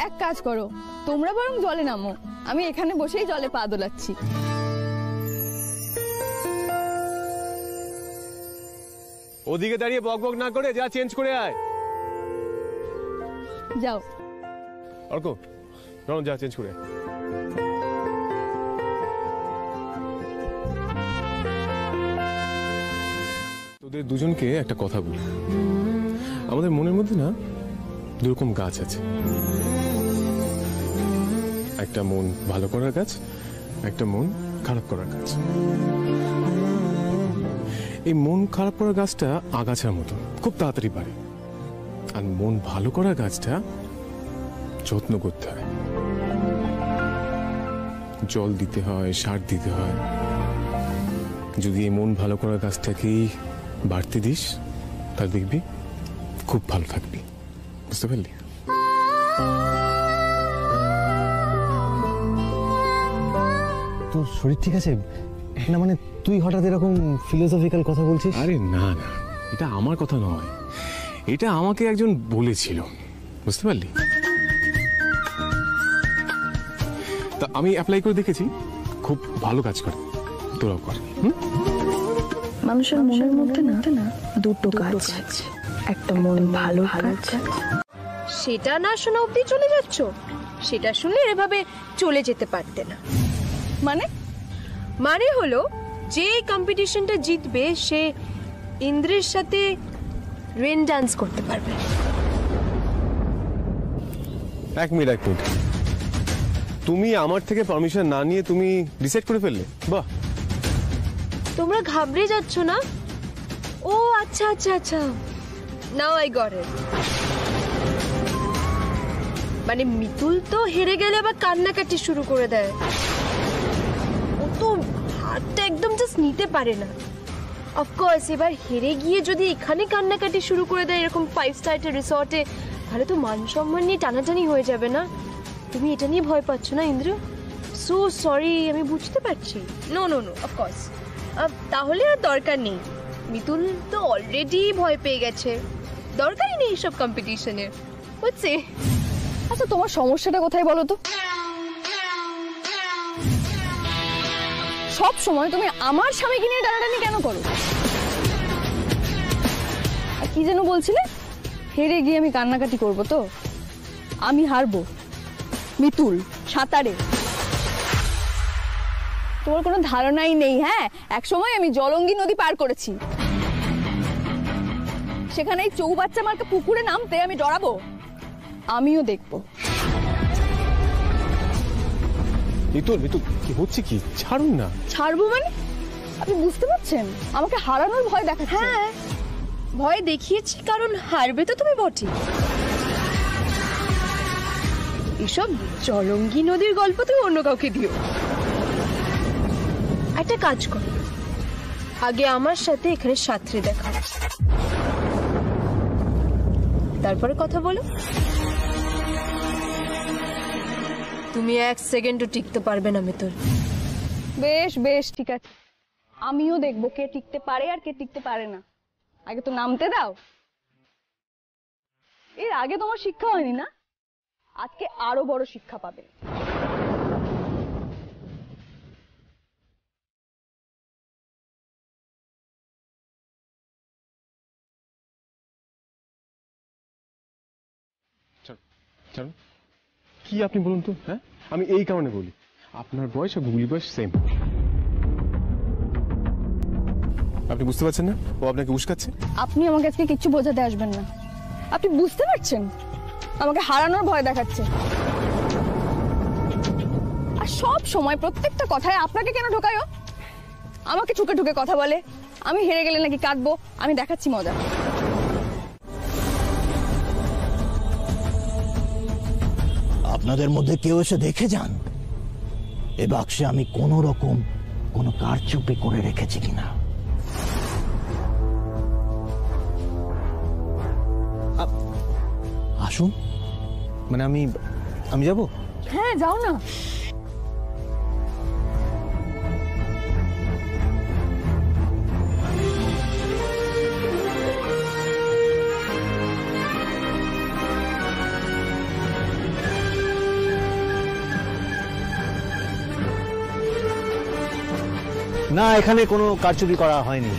এক কাজ করো, তোমরা বরং জলে নামো, আমি এখানে বসেই জলে পা দোলাচ্ছি। ওদিকে দাঁড়িয়ে বক বক না করে যা, চেঞ্জ করে আয়। যাও অর্ক, রন যা, চেঞ্জ করে আয়। তোদের দুজনকে একটা কথা বলি, আমাদের মনের মধ্যে না দুরকম গাছ আছে। একটা মন ভালো করার গাছ, একটা মন খারাপ করার গাছ। এই মন খারাপ করার গাছটা আগাছার মতো, খুব তাড়াতাড়ি বাড়ে। আর মন ভালো করার গাছটা যত্ন করতে হয়, জল দিতে হয়, সার দিতে হয়। যদি এই মন ভালো করার কাজটাকেই বাড়তে দিস, তাহলে দেখবি খুব ভালো থাকবি। বুঝতে পারলি? তোর শরীর ঠিক আছে না? মানে তুই হঠাৎ এরকম ফিলোসফিক্যাল কথা বলছিস? আরে না না, এটা আমার কথা নয়, এটা আমাকে একজন বলেছিল। বুঝতে পারলি? তা আমি অ্যাপ্লাই করে দেখেছি, খুব ভালো কাজ করে। তোরাও কর। মানুষের মনের মধ্যে না দুটো কাজ আছে, একটা মন ভালো কাজ। সেটা না শোনা অবধি চলে যাচ্ছ? সেটা শুনলে এভাবে চলে যেতে পারতে না। মানে হলো যে কম্পিটিশনটা জিতবে সে ইন্দ্রের সাথে রেন ডান্স করতে পারবে। এক মিনিট, তুমি আমার থেকে পারমিশন না নিয়ে তুমি ডিসাইড করে ফেললে? বাহ! তোমরা ঘাবড়ে যাচ্ছ না? ও আচ্ছা আচ্ছা আচ্ছা, নাও আই গট ইট। মানে মিতুল তো হেরে গেলে আবার কান্নাকাটি শুরু করে দেয়। ও তো হাতটা একদম জাস্ট নিতে পারে না। অফকোর্স এবার হেরে গিয়ে যদি এখানে কান্নাকাটি শুরু করে দেয় এরকম 5 স্টার রিসর্টে, তাহলে তো মান সম্মান নিয়ে টানাটানি হয়ে যাবে না? তুমি এটা নিয়ে ভয় পাচ্ছ না ইন্দ্র? সো সরি, আমি বুঝতে পারছি। নো নো নো, অফকোর্স তাহলে আর দরকার নেই। মিতুল তো অলরেডি ভয় পেয়ে গেছে, দরকারই নেই এইসব কম্পিটিশনের। বুঝছি। আচ্ছা তোমার সমস্যাটা কোথায় বলো তো? সব সময় তুমি আমার স্বামীকে নিয়ে টানাটানি কেন করো? আর কি যেন বলছিলে? হেরে গিয়ে আমি কান্নাকাটি করবো? তো আমি হারবো মিতুল সাঁতারে? তোমার কোনো ধারণাই নেই। হ্যাঁ, এক সময় আমি জলঙ্গি নদী পার করেছি, সেখানে এই চৌবাচ্চা মার্কা পুকুরে নামতে আমি ডরাবো? আমিও দেখবো। মিতুল কি হচ্ছে? কি ছাড়ুন না। ছাড়বো মানে? আপনি বুঝতে পারছেন আমাকে হারানোর ভয় দেখাচ্ছে? হ্যাঁ, ভয় দেখিয়েছি কারণ হারবে তো তুমি বটে। এসব জলঙ্গি নদীর গল্প তুমি অন্য কাউকে দিও। একটা কাজ কর, আগে আমার সাথে এখানে সাঁতরে দেখা, তারপরে কথা বলো। তুমি 1 সেকেন্ডও টিকতে পারবে না মিতুল। বেশ বেশ, ঠিক আছে, আমিও দেখবো কে টিকতে পারে আর কে টিকতে পারে না। আগে তো নামতে দাও। এর আগে তোমার শিক্ষা হয়নি না? আজকে আরো বড় শিক্ষা পাবে। কি আপনি বলুন তো? হ্যাঁ, আমি এই কারণে বলি, আপনার বয়স আর গুগলি বয়স সেম। আপনি বুঝতে পারছেন না ও আপনাকে উস্কাচ্ছে? আপনি আমাকে আজকে কিচ্ছু বোঝাতে আসবেন না। আপনি বুঝতে পারছেন আমাকে হারানোর ভয় দেখাচ্ছে। আর সব সময় প্রত্যেকটা কথায় আপনাকে কেন ঢোকায়? আমাকে ঠুকে ঠুকে কথা বলে। আমি হেরে গেলে নাকি কাঁদবো? আমি দেখাচ্ছি মজা। আপনাদের মধ্যে কেউ এসে দেখে যান এ বাক্সে আমি কোন রকম কোনো কারচুপি করে রেখেছি কিনা। আসুন। মানে আমি যাব? হ্যাঁ যাও না। না, এখানে কোনো কারচুপি করা হয়নি।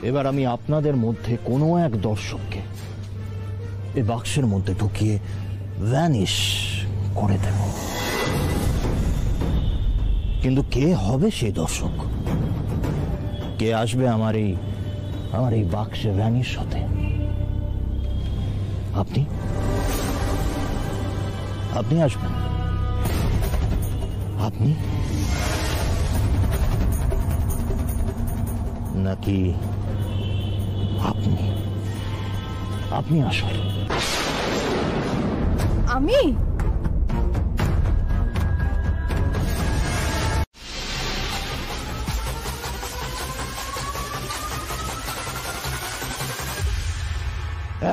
এবার আমি আপনাদের মধ্যে কোনো এক দর্শককে এই বাক্সের মধ্যে ঢুকিয়ে ভ্যানিশ করে দেব। কিন্তু কে হবে সেই দর্শক? কে আসবে আমার এই বাক্সে ভ্যানিশ হতে? আপনি আসবেন? আপনি নাকি আপনি আপনি আসল? আমি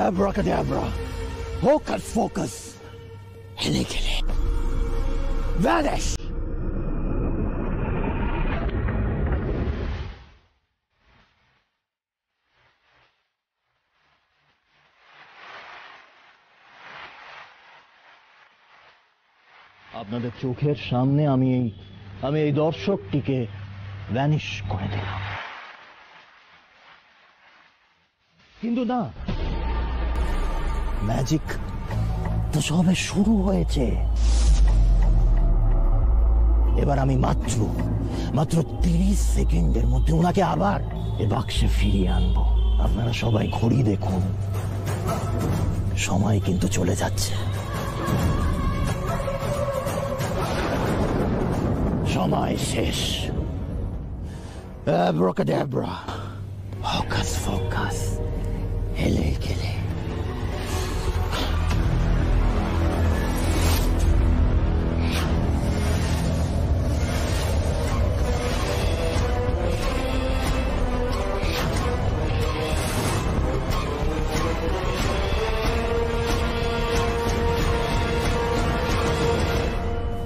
Abracadabra, hocus focus, hele gele, vanish. আপনাদের চোখের সামনে আমি এই দর্শকটিকে ভ্যানিশ করে দিলাম, কিন্তু না, ম্যাজিক তো সবে শুরু হয়েছে। এবার আমি মাত্র 30 সেকেন্ডের মধ্যে ওনাকে আবার এ বাক্সে ফিরিয়ে আনবো। আপনারা সবাই ঘড়ি দেখুন, সময় কিন্তু চলে যাচ্ছে, সময় শেষ। Abracadabra, hocus focus, hele gele.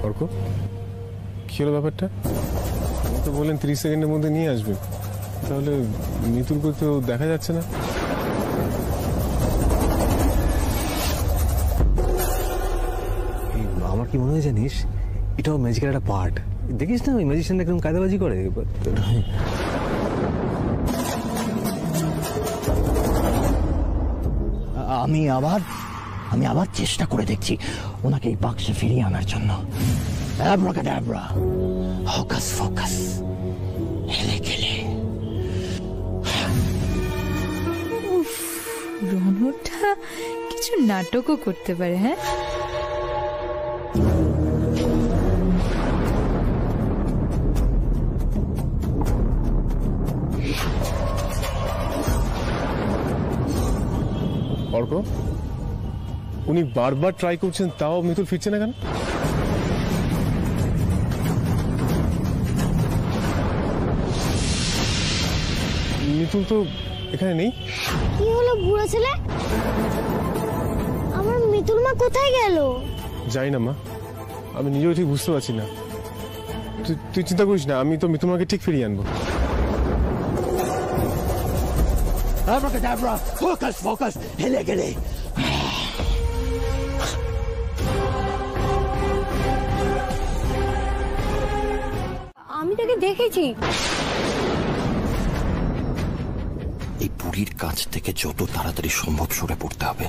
Arka, কি হলো ব্যাপারটা? আপনি তো বললেন 30 সেকেন্ডের মধ্যে নিয়ে আসবেন, তাহলে মিতুলকে তো দেখা যাচ্ছে না। আমার কি মনে হয় জানিস, এটাও ম্যাজিকের একটা পার্ট। দেখিস না ওই ম্যাজিশিয়ানরা কিরকম কায়দাবাজি করে। আমি আবার চেষ্টা করে দেখছি ওনাকে এই বাক্সে ফিরিয়ে আনার জন্য। Abracadabra, hocus focus, hele gele. রনটা কিছু নাটকও করতে পারে। হ্যাঁ, অর্ক, উনি বারবার ট্রাই করছেন, তাও মিতুল ফিরছে না কেন? মিতুল তো এখানে নেই। কি হলো বুড়ো ছেলে? আমার মিতুল মা কোথায় গেল? যাই না মা, আমি নিজেও ঠিক বুঝতে পারছি না। তুই চিন্তা করিস না, আমি তো মিতুল মাকে ঠিক ফিরিয়ে আনবো। Abracadabra, hocus focus, hele gele. আমি তাকে দেখেছি। এই বুড়ির কাছ থেকে যত তাড়াতাড়ি সম্ভব সরে পড়তে হবে।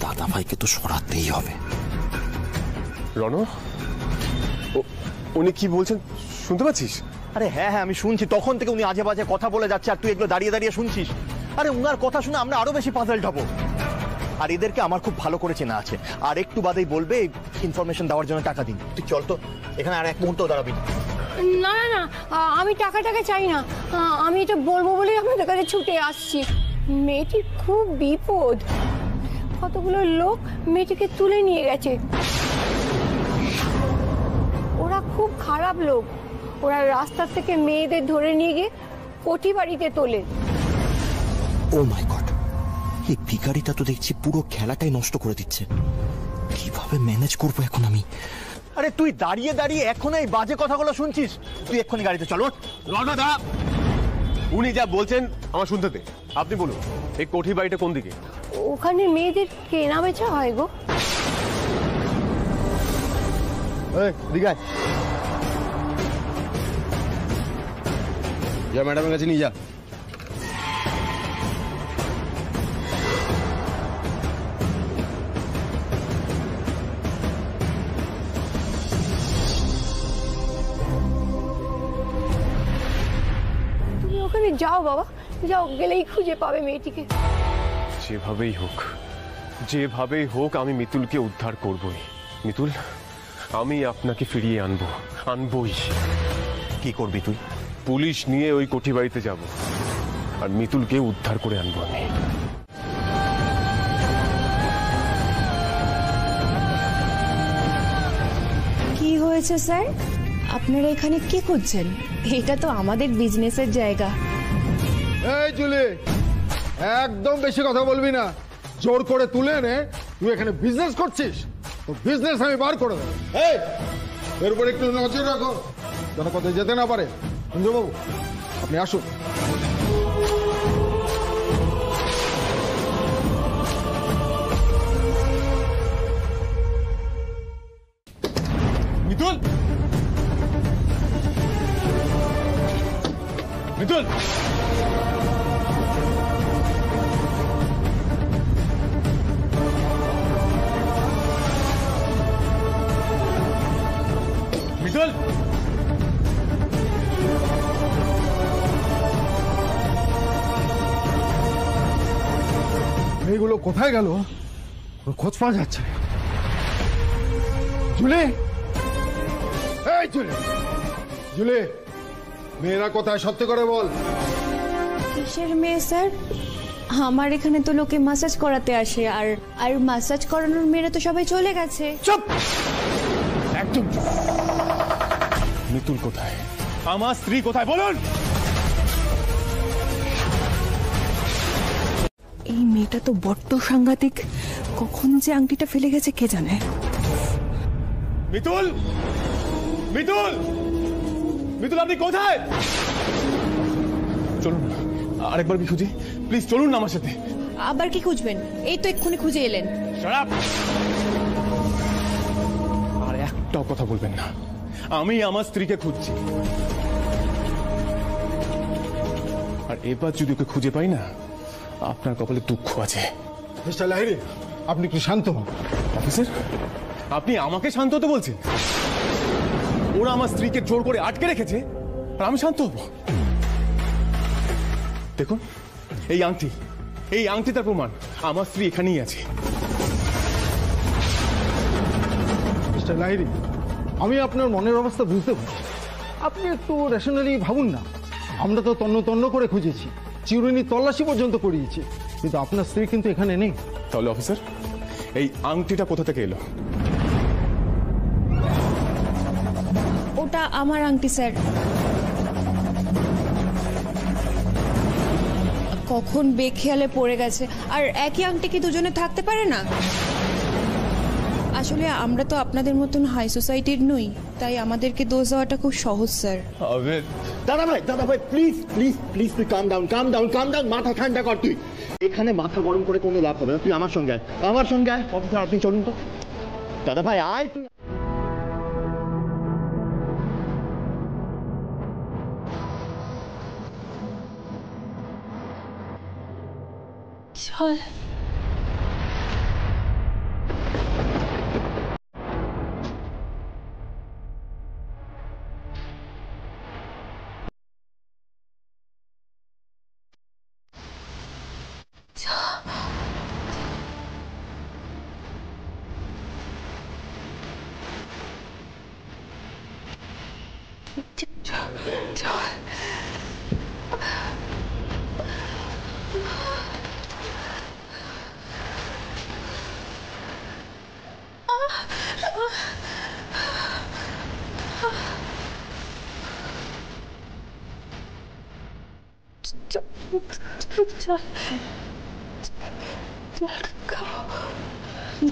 দাদা ভাইকে তো সরাতেই হবে। রণ, উনি কি বলছেন শুনতে পাচ্ছিস? আরে হ্যাঁ, আমি শুনছি। তখন থেকে উনি আজে বাজে কথা বলে যাচ্ছে, আর তুই এগুলো দাঁড়িয়ে দাঁড়িয়ে শুনছিস। আরে উনার কথা শুনে আমরা আরো বেশি পাজলড হব। আর এদেরকে আমার খুব ভালো করে চেনা আছে, আর একটু বাদেই বলবে ইনফরমেশন দেওয়ার জন্য টাকা দিন। তুই চল তো, এখানে আর এক মুহূর্ত দাঁড়াবি না। না না না, আমি টাকা চাই না। আমি এটা বলবো বলেই আপনাদের কাছে ছুটে আসছি। মেয়েটির খুব বিপদ। কতগুলো লোক মেয়েটিকে তুলে নিয়ে গেছে। ওরা খুব খারাপ লোক। ওরা রাস্তা থেকে মেয়েদের ধরে নিয়ে গিয়ে কোঠি বাড়িতে তোলে। ও মাই গড, এই ভিখারিটা তো দেখছি পুরো খেলাটাই নষ্ট করে দিচ্ছে। কিভাবে ম্যানেজ করবো এখন আমি? আরে তুই দাঁড়িয়ে দাঁড়িয়ে এখন এই বাজে কথাগুলো শুনছিস? তুই এক্ষুনি গাড়িতে চলো। রণদা, উনি যা বলছেন আমার শুনতে দে। আপনি বলুন, এই কোঠি বাড়িটা কোন দিকে? ওখানে মেয়েদের কেনা বেচা হয় গো। দিঘায় যা, ম্যাডামের কাছে নিয়ে যা। তুমি ওখানে যাও বাবা, যাও, গেলেই খুঁজে পাবে মেয়েটিকে। যেভাবেই হোক আমি মিতুলকে উদ্ধার করবই। মিতুল, আমি আপনাকে ফিরিয়ে আনবই। কি করবি তুই? পুলিশ নিয়ে ওই কোঠি বাড়িতে যাব। আর মিতুলকে উদ্ধার করে আনবো আমি। কি হয়েছে স্যার? আপনারা এখানে কি খুঁজছেন? এটা তো আমাদের বিজনেসের জায়গা। এই জুলি, একদম বেশি কথা বলবি না। জোর করে তুলে এনে তুই এখানে বিজনেস করছিস, তো বিজনেস আমি বার করে দেবো। এই, এর উপর একটু নজর রাখো যেন কোথায় যেতে না পারে। সঞ্জয়বাবু, আপনি আসুন। মিতুল, মিতুল, মিতুল, মেয়েগুলো কোথায় গেল? খোঁজ পাওয়া যাচ্ছে। জুলি, এই জুলি, জুলি, মেয়েরা কোথায়? সত্যি করে বল। কিসের মেয়ে স্যার? আমার এখানে তো লোকে মাসাজ করাতে আসে, আর আর মাসাজ করানোর মেয়েরা তো সবাই চলে গেছে। চুপ, একদম চুপ। মিতুল কোথায়? আমার স্ত্রী কোথায় বলুন? এই মেয়েটা তো বড্ড সাংঘাতিক। কখন যে আংটিটা ফেলে গেছে কে জানে। মিতুল, মিতুল, মিতুল, আপনি কোথায়? চলুন আরেকবার কি খুঁজি, প্লিজ চলুন না আমার সাথে। আবার কি খুঁজবেন? এই তো এক্ষুনি খুঁজে এলেন। Shut up! আর একটাও কথা বলবেন না। আমি আমার স্ত্রীকে খুঁজছি, আর এবার যদি ওকে খুঁজে পাই না, আপনার কপালে দুঃখ আছে। মিস্টার লাহিড়ী, আপনি কি শান্ত হন। অফিসার, আপনি আমাকে শান্ত হতে বলছেন? ওরা আমার স্ত্রীকে জোর করে আটকে রেখেছে আর আমি শান্ত হব? দেখুন, এই আংটি, এই আংটি তার প্রমাণ। আমার স্ত্রী এখানেই আছে। মিস্টার লাহিড়ী, আমি আপনার মনের অবস্থা বুঝতে পারছি। আপনি একটু রেশনালি ভাবুন না। আমরা তো তন্ন তন্ন করে খুঁজেছি, চিরুনি তল্লাশি পর্যন্ত করিয়েছি, কিন্তু আপনার স্ত্রী কিন্তু এখানে নেই। তাহলে অফিসার, এই আংটিটা কোথা থেকে এলো? ওটা আমার আংটি স্যার। কখন বেখেয়ালে পড়ে গেছে। আর একই আংটি কি দুজনে থাকতে পারে না? আসলে আমরা তো আপনাদের মতন হাই সোসাইটির নই, তাই আমাদেরকে দোষ দেওয়াটা খুব সহজ স্যার। দাদা ভাই, প্লিজ প্লিজ প্লিজ, তুই কাম ডাউন, কাম ডাউন, কাম ডাউন। মাথা ঠান্ডা কর। তুই এখানে মাথা গরম করে কোনো লাভ হবে না। তুই আমার সঙ্গে আয়, আমার সঙ্গে আয়। অফিসার, আপনি চলুন তো। দাদা ভাই, আয় তুই। চল।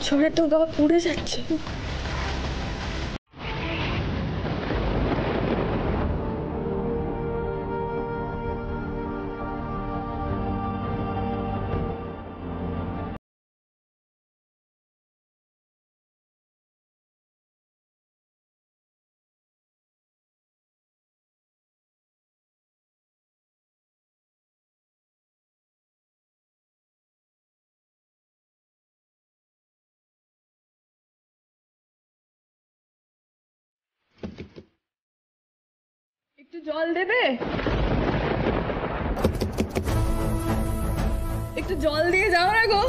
ঝড়ে তো গা পুড়ে যাচ্ছে। একটু জল দেবে? একটু জল দিয়ে যাও না গো।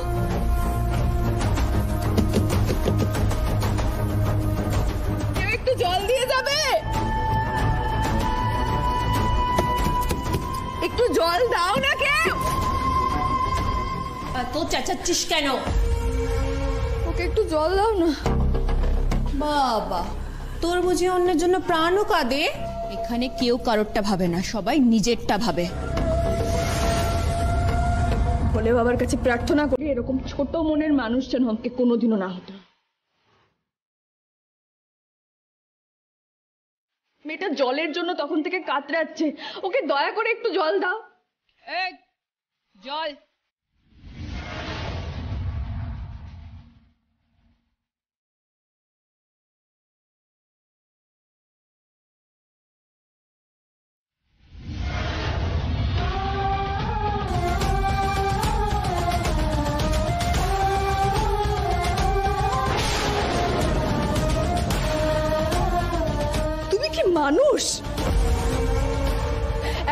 কেউ একটু জল দিয়ে যাবে? একটু জল দাও না কে? এত চেঁচাচ্ছিস কেন? ওকে একটু জল দাও না। বাবা, তোর বুঝি অন্যের জন্য প্রাণও কাঁদে? এখানে কেউ কারোরটা ভাবে না, সবাই নিজেরটা ভাবে। ভোলে বাবার কাছে প্রার্থনা করি এরকম ছোট মনের মানুষ যেন আমাকে কোনোদিনও না হতো। মেয়েটা জলের জন্য তখন থেকে কাতরাচ্ছে, ওকে দয়া করে একটু জল দাও। এই জল। মানুষ,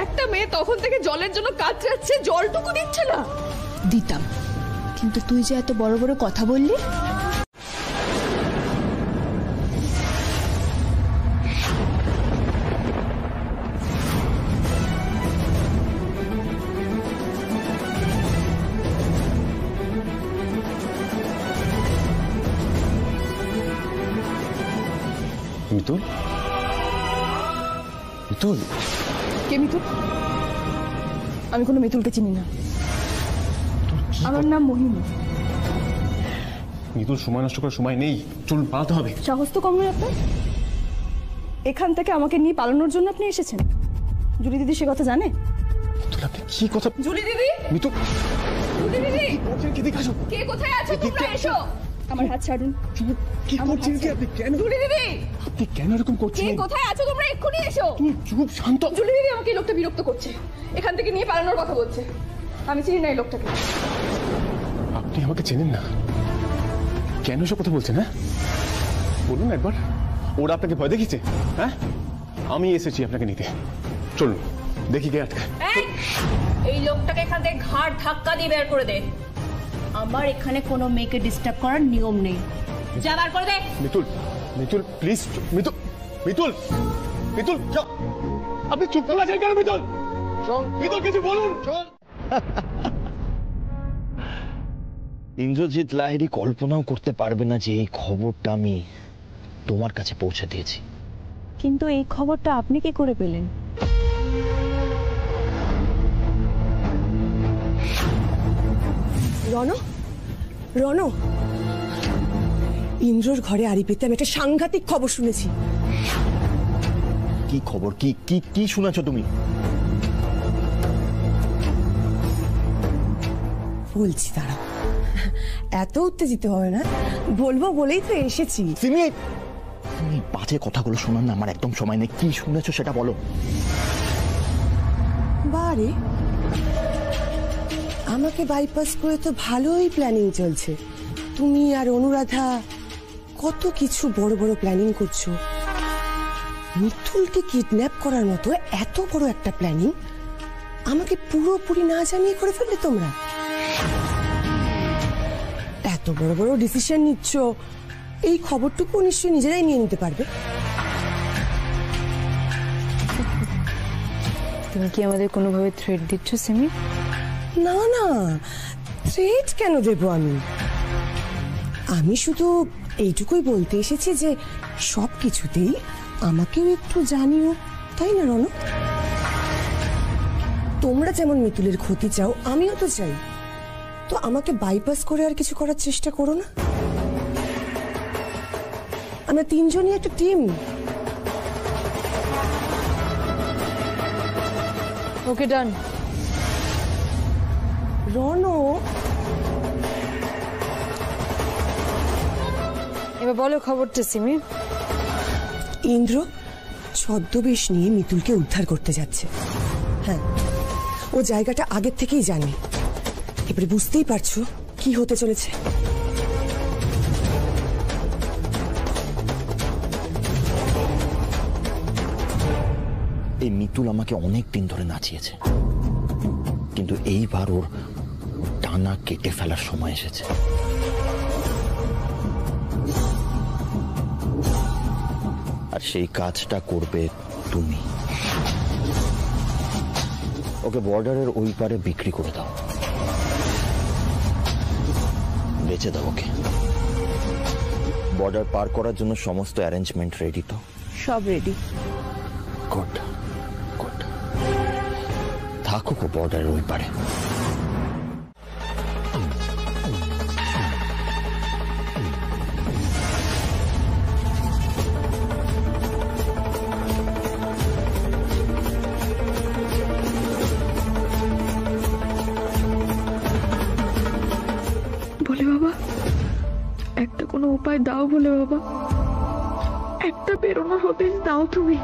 একটা মেয়ে তখন থেকে জলের জন্য কাতরাচ্ছে, জলটুকু দিচ্ছে না। দিতাম, কিন্তু তুই যে এত বড় বড় কথা বললি। মিতুল, মিতুল। কে মিতুল? আমি কোনো মিতুলকে চিনি না। আমার নাম মোহিনী। মিতুল, সময় নষ্ট করার সময় নেই, চলুন পালাতে হবে। সাহস তো কম নয় আপনার। এখান থেকে আমাকে নিয়ে পালানোর জন্য আপনি এসেছেন? জুলি দিদি সে কথা জানে? মিতুল, আপনি কি কথা? জুলি দিদি, মিতুল, জুলি দিদি, এদিকে আসো। কে কোথায় আছো তোমরা? এসো। আমার হাত ছাড়ুন। কি করছেন কি আপনি? কেন? জুলি দিদি, আপনি কেন এরকম করছেন? কে কোথায় আছো তোমরা? এক্ষুনি এসো। তুমি চুপ, শান্ত। জুলি দিদি, আমাকে এই লোকটা বিরক্ত করছে, এখান থেকে নিয়ে পালানোর কথা বলছে। আমি চিনি না এই লোকটাকে। আপনি আমাকে চেনেন না? কেন সব কথা বলছেন? হ্যাঁ বলুন একবার। ওরা আপনাকে ভয় দেখিয়েছে? হ্যাঁ, আমি এসেছি আপনাকে নিতে। চলুন দেখি কে আটকা। এই লোকটাকে এখান থেকে ঘাড় ধাক্কা দিয়ে বের করে দে। আমার এখানে কোনো মেয়েকে ডিস্টার্ব করার নিয়ম নেই। যা বার করে দে। মিতুল, মিতুল প্লিজ। মিতুল, মিতুল, মিতুল, আপনি চুপ করে আছেন কেন? মিতুল, মিতুল কিছু বলুন। ইন্দ্রজিৎ লাহিড়ী কল্পনাও করতে পারবে না যে এই খবরটা আমি তোমার কাছে পৌঁছে দিয়েছি। কিন্তু এই খবরটা আপনি কি করে পেলেন? রনো, রনো, ইন্দ্রর ঘরে আড়ি পেতে আমি একটা সাংঘাতিক খবর শুনেছি। কি খবর? কি কি কি শুনেছো তুমি? বলছি, দাঁড়াও, এত উত্তেজিত হবে না, বলবো বলেই তো এসেছি। তুমি বাজে কথাগুলো শোনার না আমার একদম সময় নেই। কি শুনেছো সেটা বলো। বারে, আমাকে বাইপাস করে তো ভালোই প্ল্যানিং চলছে। তুমি আর অনুরাধা কত কিছু বড় বড় প্ল্যানিং করছো। মিতুলকে কিডন্যাপ করার মতো এত বড় একটা প্ল্যানিং আমাকে পুরোপুরি না জানিয়ে করে ফেললে তোমরা। এত বড় বড় ডিসিশন নিচ্ছ, এই খবরটুকু নিশ্চয়ই নিজেরাই নিয়ে নিতে পারবে। তুমি কি আমাদের কোনোভাবে থ্রেট দিচ্ছ সিমি? না না, থ্রেট কেন দেব আমি? আমি শুধু এইটুকুই বলতে এসেছি যে সব কিছুতেই আমাকেও একটু জানিও, তাই না রনো? তোমরা যেমন মিতুলের ক্ষতি চাও, আমিও তো চাই। তো আমাকে বাইপাস করে আর কিছু করার চেষ্টা করো না। আমরা তিনজনই একটা টিম। ওকে, ডান। রনো, এবার বলো খবরটা সিমি। ইন্দ্র ছদ্মবেশ নিয়ে মিতুলকে উদ্ধার করতে যাচ্ছে। হ্যাঁ, ও জায়গাটা আগের থেকেই জানে। এবারে বুঝতেই পারছো কি হতে চলেছে। এই মিতুল আমাকে অনেক দিন ধরে নাচিয়েছে, কিন্তু এইবার ওর টানা কেটে ফেলার সময় এসেছে। আর সেই কাজটা করবে তুমি। ওকে বর্ডারের ওই পারে বিক্রি করে দাও। বেঁচে দাও ওকে। বর্ডার পার করার জন্য সমস্ত অ্যারেঞ্জমেন্ট রেডি তো? সব রেডি। গুড গুড, থাকুক বর্ডারের ওই পারে। বলে বাবা একটা কোনো উপায় দাও, বলে বাবা একটা বেরোনোর হদিস দাও তুমি।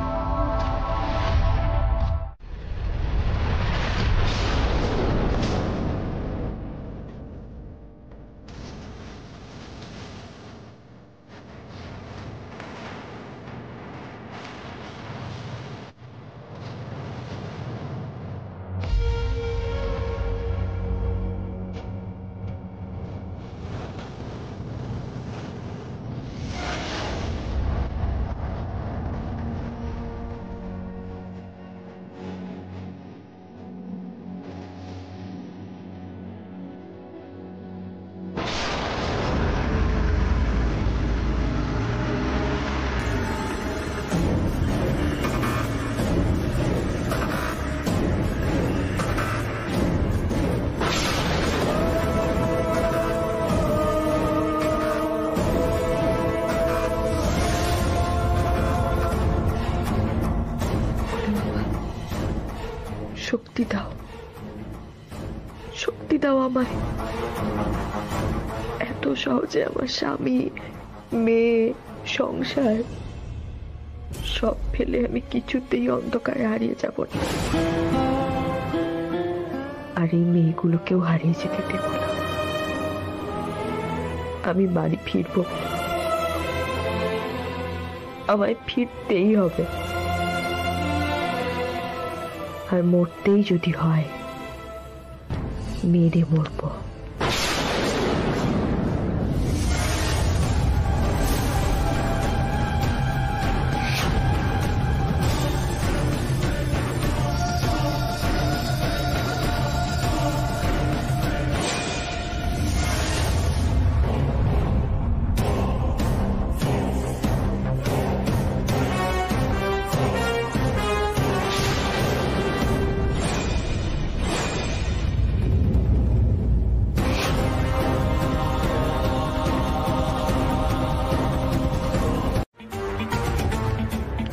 শক্তি দাও, শক্তি দাও আমায়। এত সহজে আমার স্বামী, মেয়ে, সংসার সব ফেলে আমি কিছুতেই অন্ধকারে হারিয়ে যাব না। আর এই মেয়েগুলোকেও হারিয়ে যেতে দেব না। আমি বাড়ি ফিরব, আমায় ফিরতেই হবে। আর মরতেই যদি হয় মেরে মরব।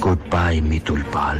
Goodbye, Mitul Pal.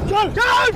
চল চল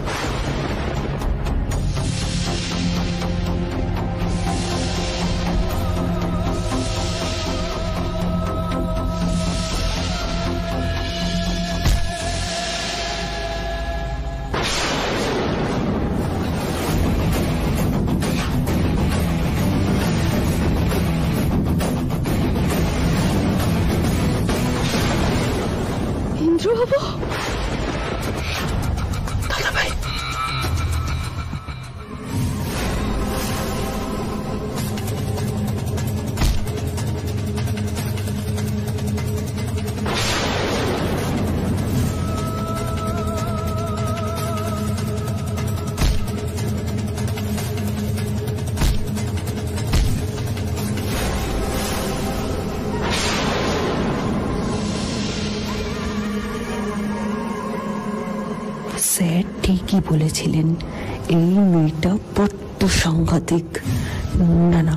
ঠিকই বলেছিলেন, এই মেয়েটা বড্ড সাংঘাতিক। না না,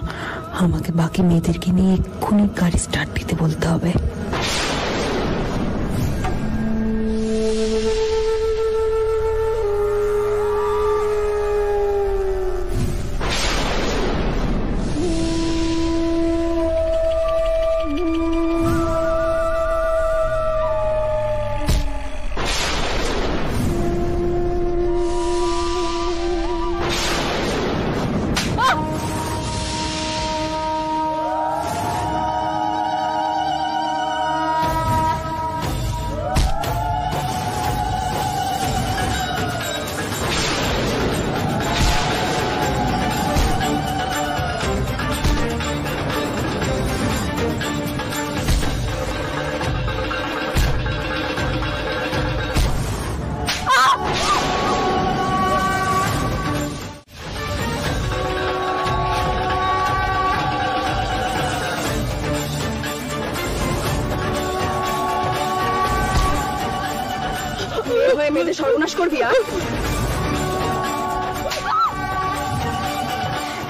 আমাকে বাকি মেয়েদেরকে নিয়ে এক্ষুনি গাড়ি স্টার্ট দিতে বলতে হবে। মেয়েদের সর্বনাশ করবি আর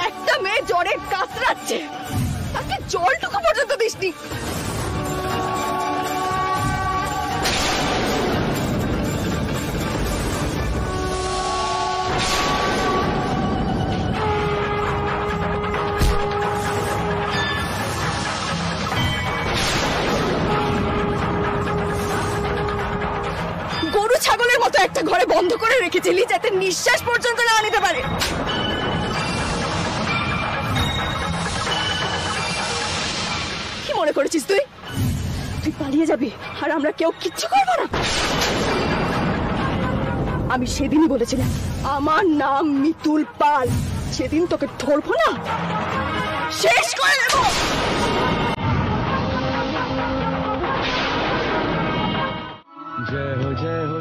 একটা মেয়ে জ্বরে কাতরাচ্ছে, তাকে জলটুকু পর্যন্ত দিসনি। গরু ছাগলের মতো একটা ঘরে বন্ধ করে রেখেছিলি যাতে নিঃশ্বাস পর্যন্ত না নিতে পারে। কি মনে করেছিস তুই? তুই পালিয়ে যাবি আর আমরা কেউ কিচ্ছু করবো না? আমি সেদিনই বলেছিলাম আমার নাম মিতুল পাল। সেদিন তোকে ধরবো না, শেষ করে দেবো। जय हो जय हो।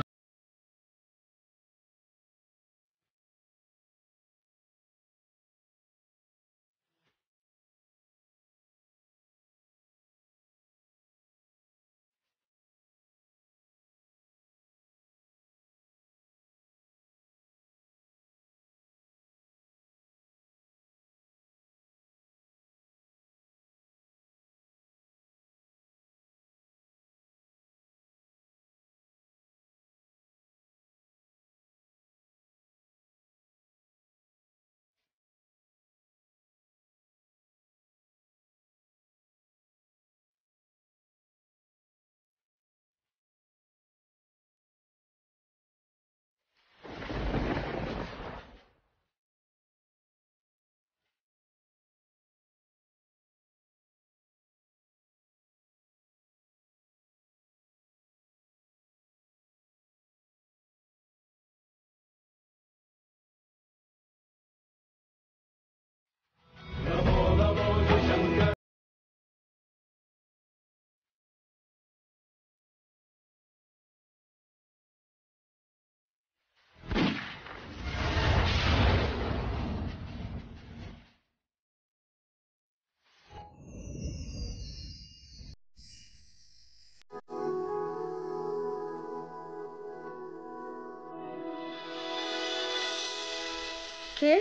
কে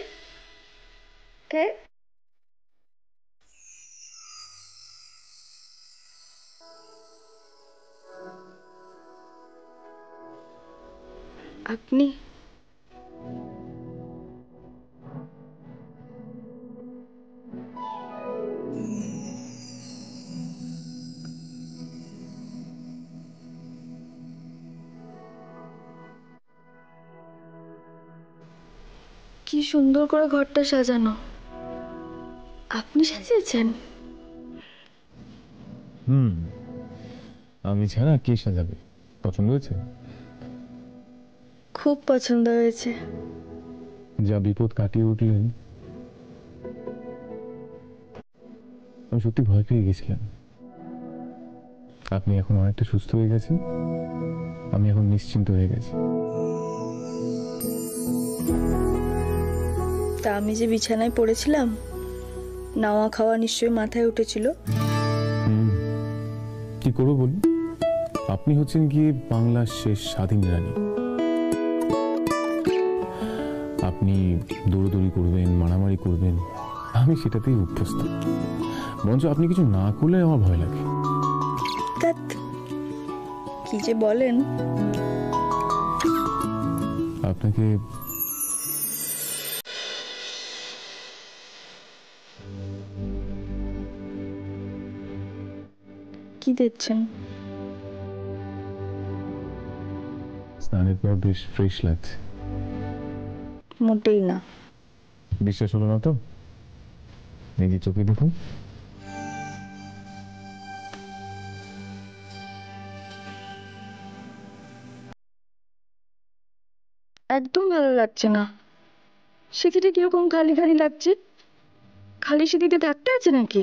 কে? আপনি? কি সুন্দর করে ঘরটা সাজানো, আপনি সাজিয়েছেন? আমি ছাড়া কে সাজাবে? পছন্দ হয়েছে? খুব পছন্দ হয়েছে। যা বিপদ কাটিয়ে উঠলেন, আমি সত্যি ভয় পেয়ে গেছিলাম। আপনি এখন অনেকটা সুস্থ হয়ে গেছেন, আমি এখন নিশ্চিন্ত হয়ে গেছি। তা আমি যে বিছানায় পড়েছিলাম, নাওয়া খাওয়া নিশ্চয়ই মাথায় উঠেছিল। কি করবো বলুন, আপনি হচ্ছেন কি বাংলার শেষ স্বাধীন রানী। আপনি দৌড়দৌড়ি করবেন, মারামারি করবেন, আমি সেটাতেই অভ্যস্ত। বরঞ্চ আপনি কিছু না করলে আমার ভয় লাগে। কি যে বলেন। আপনাকে কি দেখছেন? স্নানের পর বেশ ফ্রেশ লাগছে। মোটেই না। বিশ্বাস হলো না তো নিজে চোখে দেখুন। একদম ভালো লাগছে না। সিঁথিটা কিরকম খালি খালি লাগছে। খালি সিঁথিতে দাগটা আছে নাকি?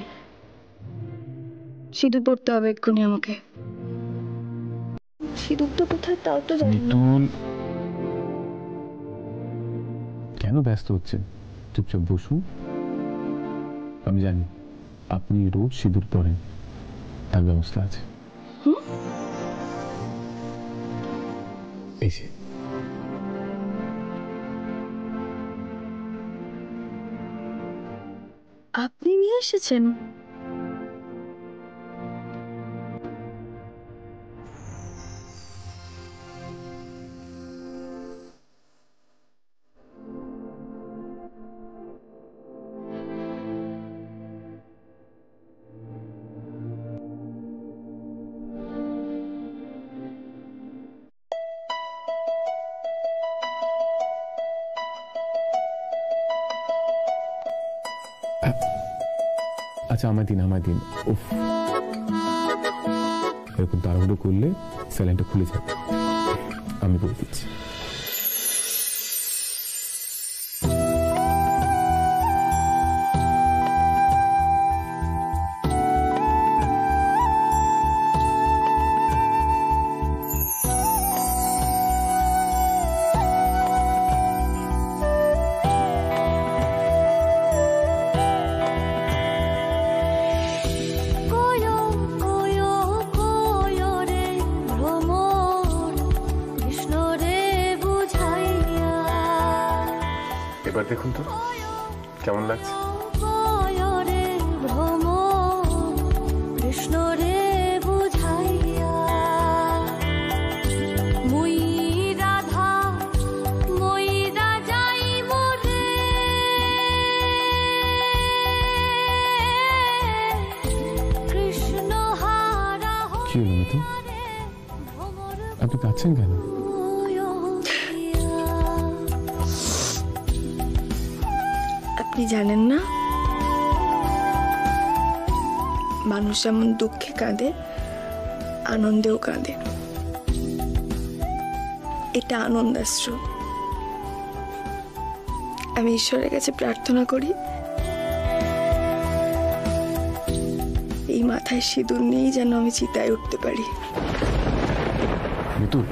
সিঁদুর পড়তে হবে এক্ষুনি আমাকে। সিঁদুরটা কোথায় তাও তো জানি না। মিতুল, কেন ব্যস্ত হচ্ছেন? চুপচাপ বসুন। আমি জানি আপনি রোজ সিঁদুর পরেন, তার ব্যবস্থা আছে। এই যে আপনি নিয়ে এসেছেন? আচ্ছা, আমায় দিন। উফ, এরকম তাড়াহুড়ো করলে স্যালাইনটা খুলে যাবে। আমি বলে দিচ্ছি। এবার দেখুন তো কেমন লাগছে। কি হলো মিতু, আপনি কাঁদছেন কেন? আপনি জানেন না, মানুষ যেমন দুঃখে কাঁদে আনন্দেও কাঁদে। এটা আনন্দাশ্রু। আমি ঈশ্বরের কাছে প্রার্থনা করি এই মাথায় সিঁদুর নিয়েই যেন আমি চিতায় উঠতে পারি। মিতুল,